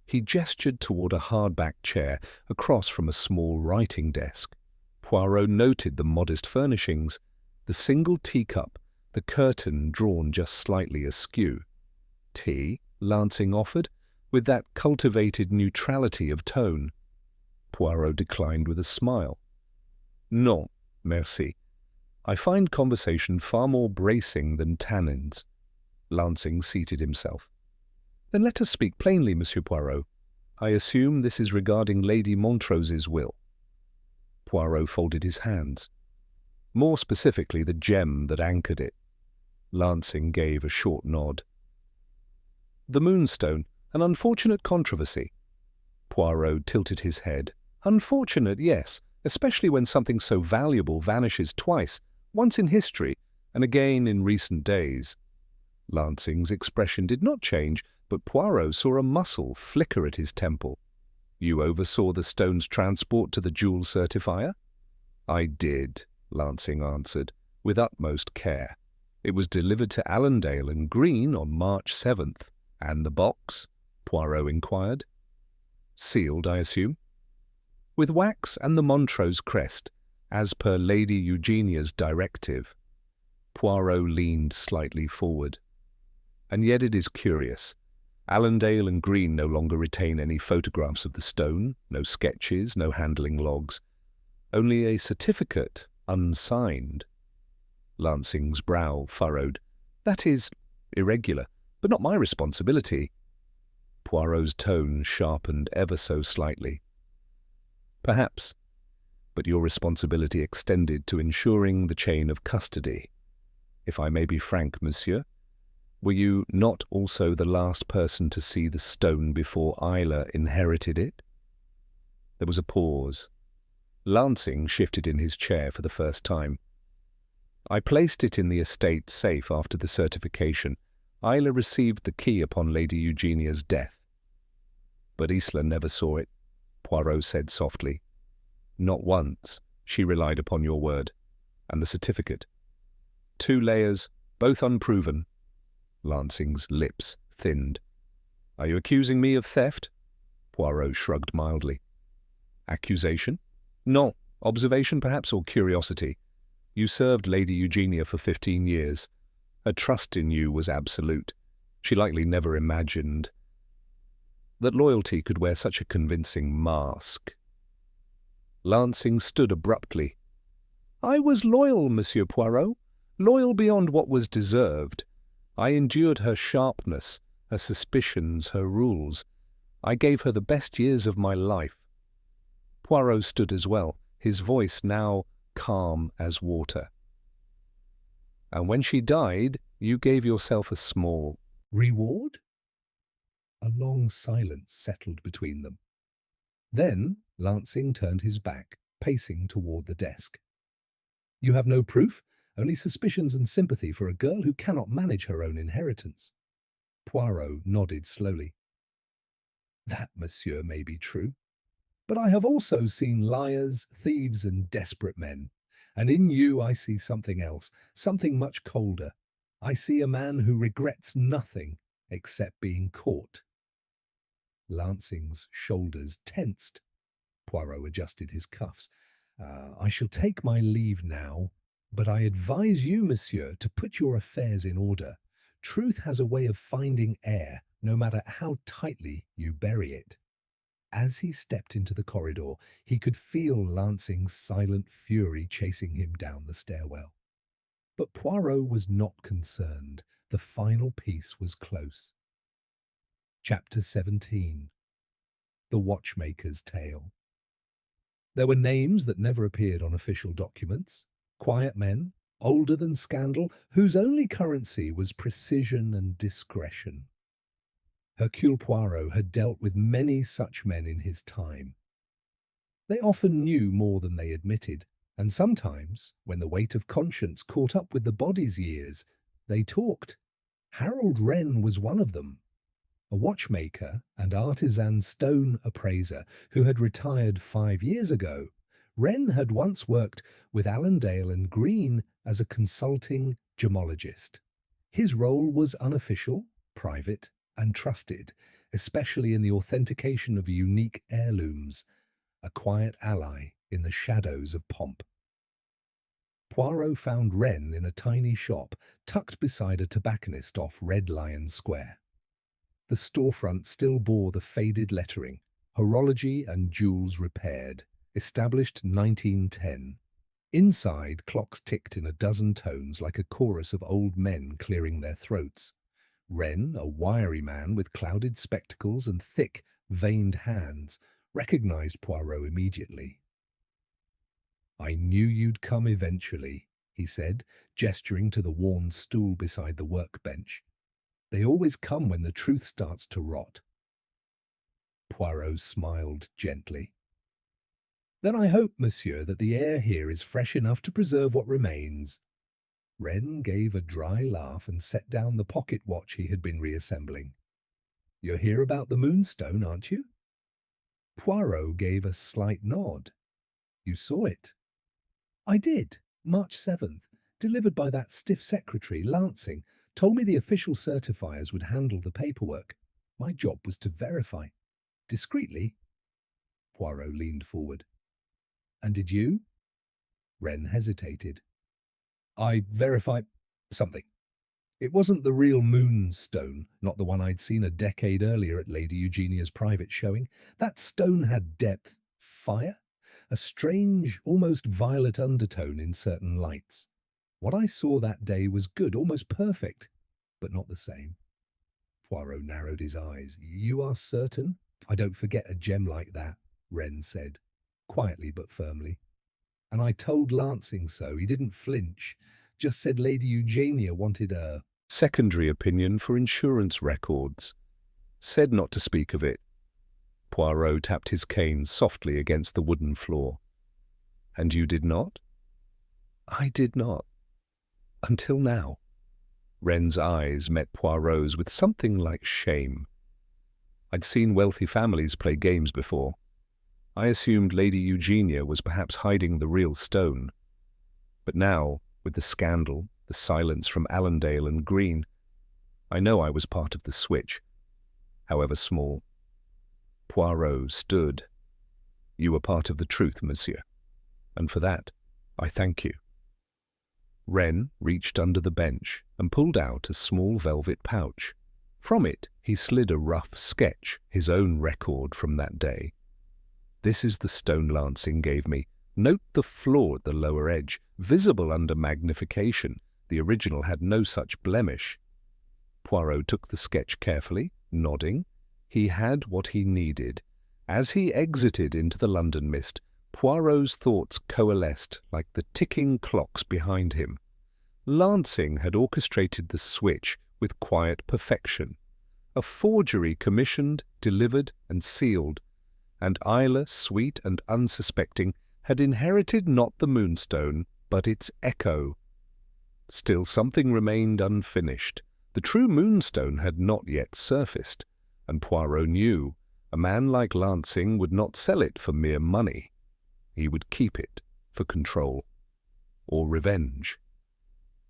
He gestured toward a hardback chair across from a small writing desk. Poirot noted the modest furnishings, the single teacup, the curtain drawn just slightly askew. "Tea?" Lansing offered, with that cultivated neutrality of tone. Poirot declined with a smile. "Non, merci. I find conversation far more bracing than tannins." Lansing seated himself. "Then let us speak plainly, Monsieur Poirot. I assume this is regarding Lady Montrose's will." Poirot folded his hands. "More specifically, the gem that anchored it." Lansing gave a short nod. "The Moonstone, an unfortunate controversy." Poirot tilted his head. "Unfortunate, yes, especially when something so valuable vanishes twice, once in history and again in recent days." Lansing's expression did not change, but Poirot saw a muscle flicker at his temple. "You oversaw the stone's transport to the jewel certifier?" "I did," Lansing answered, "with utmost care. It was delivered to Allendale and Green on March 7th. "And the box?" Poirot inquired. "Sealed, I assume?" "With wax and the Montrose crest, as per Lady Eugenia's directive." Poirot leaned slightly forward. "And yet it is curious. Allendale and Green no longer retain any photographs of the stone, no sketches, no handling logs. Only a certificate, unsigned." Lansing's brow furrowed. "That is irregular, but not my responsibility." Poirot's tone sharpened ever so slightly. "Perhaps, but your responsibility extended to ensuring the chain of custody. If I may be frank, monsieur, were you not also the last person to see the stone before Isla inherited it?" There was a pause. Lansing shifted in his chair for the first time. I placed it in the estate safe after the certification. Isla received the key upon Lady Eugenia's death. But Isla never saw it, Poirot said softly. Not once. She relied upon your word. And the certificate. 2 layers, both unproven. Lansing's lips thinned. Are you accusing me of theft? Poirot shrugged mildly. Accusation? No. Observation, perhaps, or curiosity. You served Lady Eugenia for 15 years. Her trust in you was absolute. She likely never imagined that loyalty could wear such a convincing mask. Lansing stood abruptly. I was loyal, Monsieur Poirot, loyal beyond what was deserved. I endured her sharpness, her suspicions, her rules. I gave her the best years of my life. Poirot stood as well, his voice now calm as water. And when she died, you gave yourself a small reward? A long silence settled between them. Then Lansing turned his back, pacing toward the desk. You have no proof, only suspicions and sympathy for a girl who cannot manage her own inheritance. Poirot nodded slowly. That, monsieur, may be true. But I have also seen liars, thieves, and desperate men. And in you I see something else, something much colder. I see a man who regrets nothing except being caught. Lansing's shoulders tensed. Poirot adjusted his cuffs. I shall take my leave now, but I advise you, monsieur, to put your affairs in order. Truth has a way of finding air, no matter how tightly you bury it. As he stepped into the corridor, he could feel Lansing's silent fury chasing him down the stairwell. But Poirot was not concerned. The final piece was close. Chapter 17. The Watchmaker's Tale. There were names that never appeared on official documents, quiet men, older than scandal, whose only currency was precision and discretion. Hercule Poirot had dealt with many such men in his time. They often knew more than they admitted, and sometimes, when the weight of conscience caught up with the body's years, they talked. Harold Wren was one of them, a watchmaker and artisan stone appraiser who had retired 5 years ago. Wren had once worked with Allendale and Green as a consulting gemologist. His role was unofficial, private, and trusted, especially in the authentication of unique heirlooms, a quiet ally in the shadows of pomp. Poirot found Wren in a tiny shop tucked beside a tobacconist off Red Lion Square. The storefront still bore the faded lettering, Horology and Jewels Repaired, established 1910. Inside, clocks ticked in a dozen tones like a chorus of old men clearing their throats. Wren, a wiry man with clouded spectacles and thick, veined hands, recognized Poirot immediately. I knew you'd come eventually, he said, gesturing to the worn stool beside the workbench. They always come when the truth starts to rot. Poirot smiled gently. Then I hope, monsieur, that the air here is fresh enough to preserve what remains. Wren gave a dry laugh and set down the pocket watch he had been reassembling. You're here about the Moonstone, aren't you? Poirot gave a slight nod. You saw it? I did. March 7th. Delivered by that stiff secretary, Lansing. Told me the official certifiers would handle the paperwork. My job was to verify. Discreetly. Poirot leaned forward. And did you? Wren hesitated. I verified something. It wasn't the real Moonstone, not the one I'd seen a decade earlier at Lady Eugenia's private showing. That stone had depth, fire, a strange, almost violet undertone in certain lights. What I saw that day was good, almost perfect, but not the same. Poirot narrowed his eyes. You are certain? I don't forget a gem like that, Wren said, quietly but firmly. And I told Lansing so. He didn't flinch, just said Lady Eugenia wanted a secondary opinion for insurance records. Said not to speak of it. Poirot tapped his cane softly against the wooden floor. And you did not? I did not. Until now. Wren's eyes met Poirot's with something like shame. I'd seen wealthy families play games before. I assumed Lady Eugenia was perhaps hiding the real stone. But now, with the scandal, the silence from Allendale and Green, I know I was part of the switch, however small. Poirot stood. You were part of the truth, monsieur, and for that I thank you. Wren reached under the bench and pulled out a small velvet pouch. From it he slid a rough sketch, his own record from that day. This is the stone Lansing gave me. Note the flaw at the lower edge, visible under magnification. The original had no such blemish. Poirot took the sketch carefully, nodding. He had what he needed. As he exited into the London mist, Poirot's thoughts coalesced like the ticking clocks behind him. Lansing had orchestrated the switch with quiet perfection. A forgery commissioned, delivered, and sealed. And Isla, sweet and unsuspecting, had inherited not the Moonstone, but its echo. Still something remained unfinished. The true Moonstone had not yet surfaced, and Poirot knew a man like Lansing would not sell it for mere money. He would keep it for control or revenge.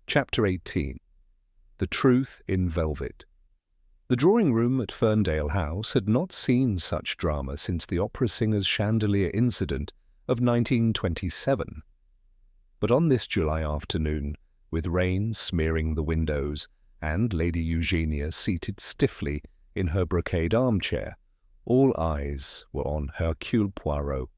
Chapter 18. The Truth in Velvet. The drawing-room at Ferndale House had not seen such drama since the opera singer's chandelier incident of 1927. But on this July afternoon, with rain smearing the windows and Lady Eugenia seated stiffly in her brocade armchair, all eyes were on Hercule Poirot.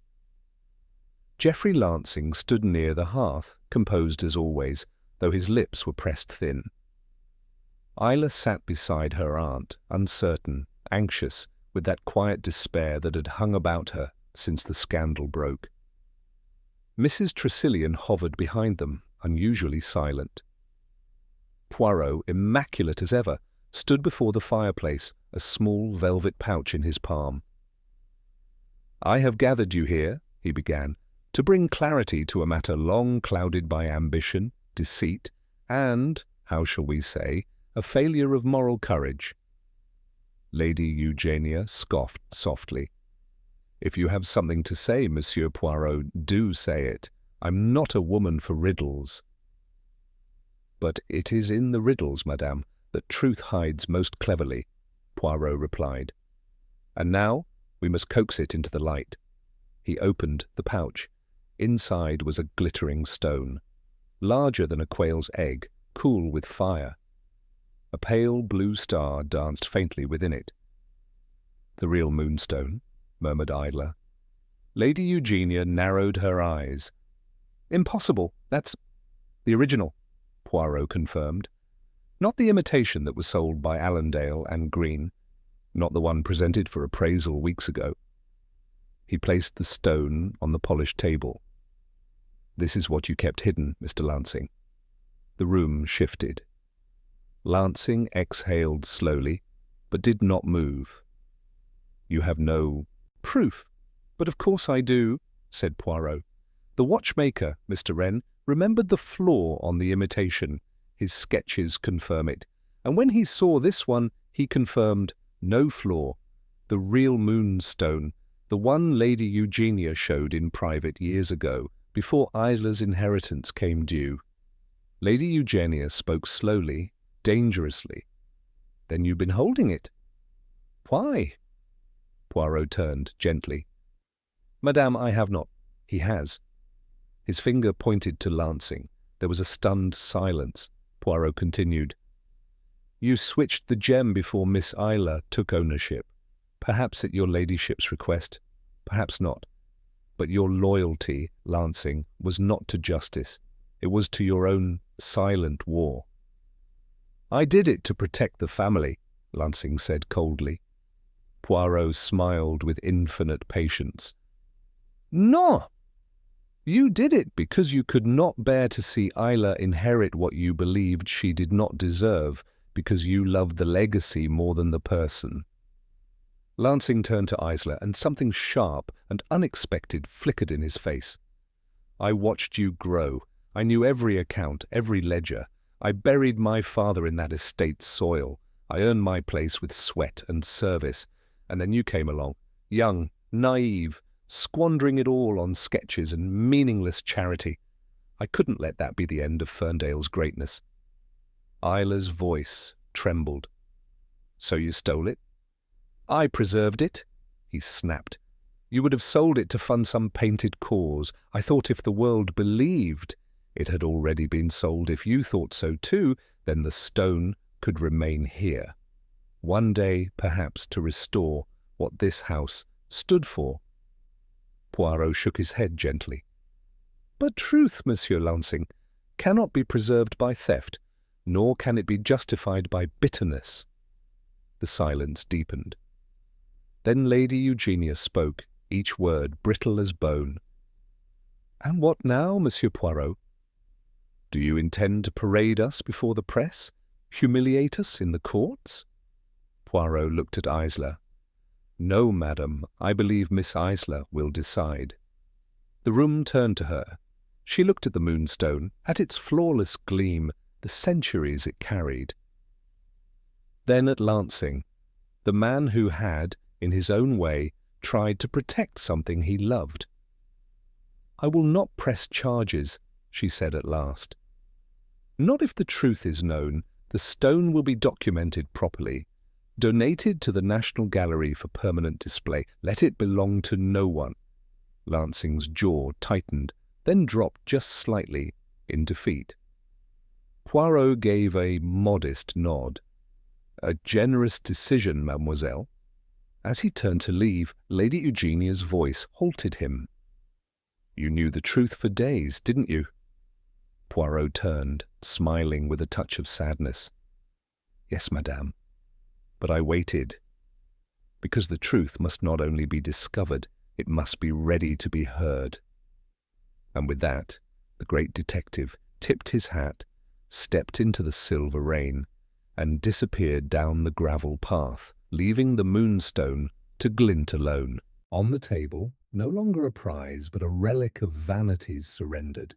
Geoffrey Lansing stood near the hearth, composed as always, though his lips were pressed thin. Isla sat beside her aunt, uncertain, anxious, with that quiet despair that had hung about her since the scandal broke. Mrs. Tressilian hovered behind them, unusually silent. Poirot, immaculate as ever, stood before the fireplace, a small velvet pouch in his palm. "I have gathered you here," he began, "to bring clarity to a matter long clouded by ambition, deceit, and, how shall we say, a failure of moral courage." Lady Eugenia scoffed softly. "If you have something to say, Monsieur Poirot, do say it. I'm not a woman for riddles." "But it is in the riddles, madame, that truth hides most cleverly," Poirot replied. "And now we must coax it into the light." He opened the pouch. Inside was a glittering stone, larger than a quail's egg, cool with fire. A pale blue star danced faintly within it. "The real Moonstone," murmured Isla. Lady Eugenia narrowed her eyes. "Impossible. That's the original," Poirot confirmed. "Not the imitation that was sold by Allendale and Green. Not the one presented for appraisal weeks ago." He placed the stone on the polished table. "This is what you kept hidden, Mr. Lansing." The room shifted. Lansing exhaled slowly, but did not move. "You have no proof?" "But of course I do," said Poirot. "The watchmaker, Mr. Wren, remembered the flaw on the imitation. His sketches confirm it. And when he saw this one, he confirmed no flaw. The real Moonstone, the one Lady Eugenia showed in private years ago, before Isla's inheritance came due." Lady Eugenia spoke slowly, dangerously. "Then you've been holding it." "Why?" Poirot turned gently. "Madame, I have not." "He has." His finger pointed to Lansing. There was a stunned silence. Poirot continued. "You switched the gem before Miss Isla took ownership. Perhaps at your ladyship's request, perhaps not. But your loyalty, Lansing, was not to justice. It was to your own silent war." "I did it to protect the family," Lansing said coldly. Poirot smiled with infinite patience. "No! You did it because you could not bear to see Isla inherit what you believed she did not deserve, because you loved the legacy more than the person." Lansing turned to Isla, and something sharp and unexpected flickered in his face. "I watched you grow. I knew every account, every ledger. I buried my father in that estate's soil. I earned my place with sweat and service. And then you came along, young, naive, squandering it all on sketches and meaningless charity. I couldn't let that be the end of Ferndale's greatness. Isla's voice trembled. So you stole it? I preserved it, he snapped. You would have sold it to fund some painted cause. I thought if the world believed it had already been sold, if you thought so too, then the stone could remain here. One day, perhaps, to restore what this house stood for. Poirot shook his head gently. But truth, Monsieur Lansing, cannot be preserved by theft, nor can it be justified by bitterness. The silence deepened. Then Lady Eugenia spoke, each word brittle as bone. And what now, Monsieur Poirot? Do you intend to parade us before the press? Humiliate us in the courts? Poirot looked at Isla. No, madam, I believe Miss Isla will decide. The room turned to her. She looked at the moonstone, at its flawless gleam, the centuries it carried. Then at Lansing, the man who had, in his own way, tried to protect something he loved. I will not press charges, she said at last. Not if the truth is known. The stone will be documented properly, donated to the National Gallery for permanent display. Let it belong to no one. Lansing's jaw tightened, then dropped just slightly in defeat. Poirot gave a modest nod. A generous decision, mademoiselle. As he turned to leave, Lady Eugenia's voice halted him. You knew the truth for days, didn't you? Poirot turned, smiling with a touch of sadness. Yes, madame. But I waited. Because the truth must not only be discovered, it must be ready to be heard. And with that, the great detective tipped his hat, stepped into the silver rain, and disappeared down the gravel path, leaving the moonstone to glint alone. On the table, no longer a prize, but a relic of vanities surrendered,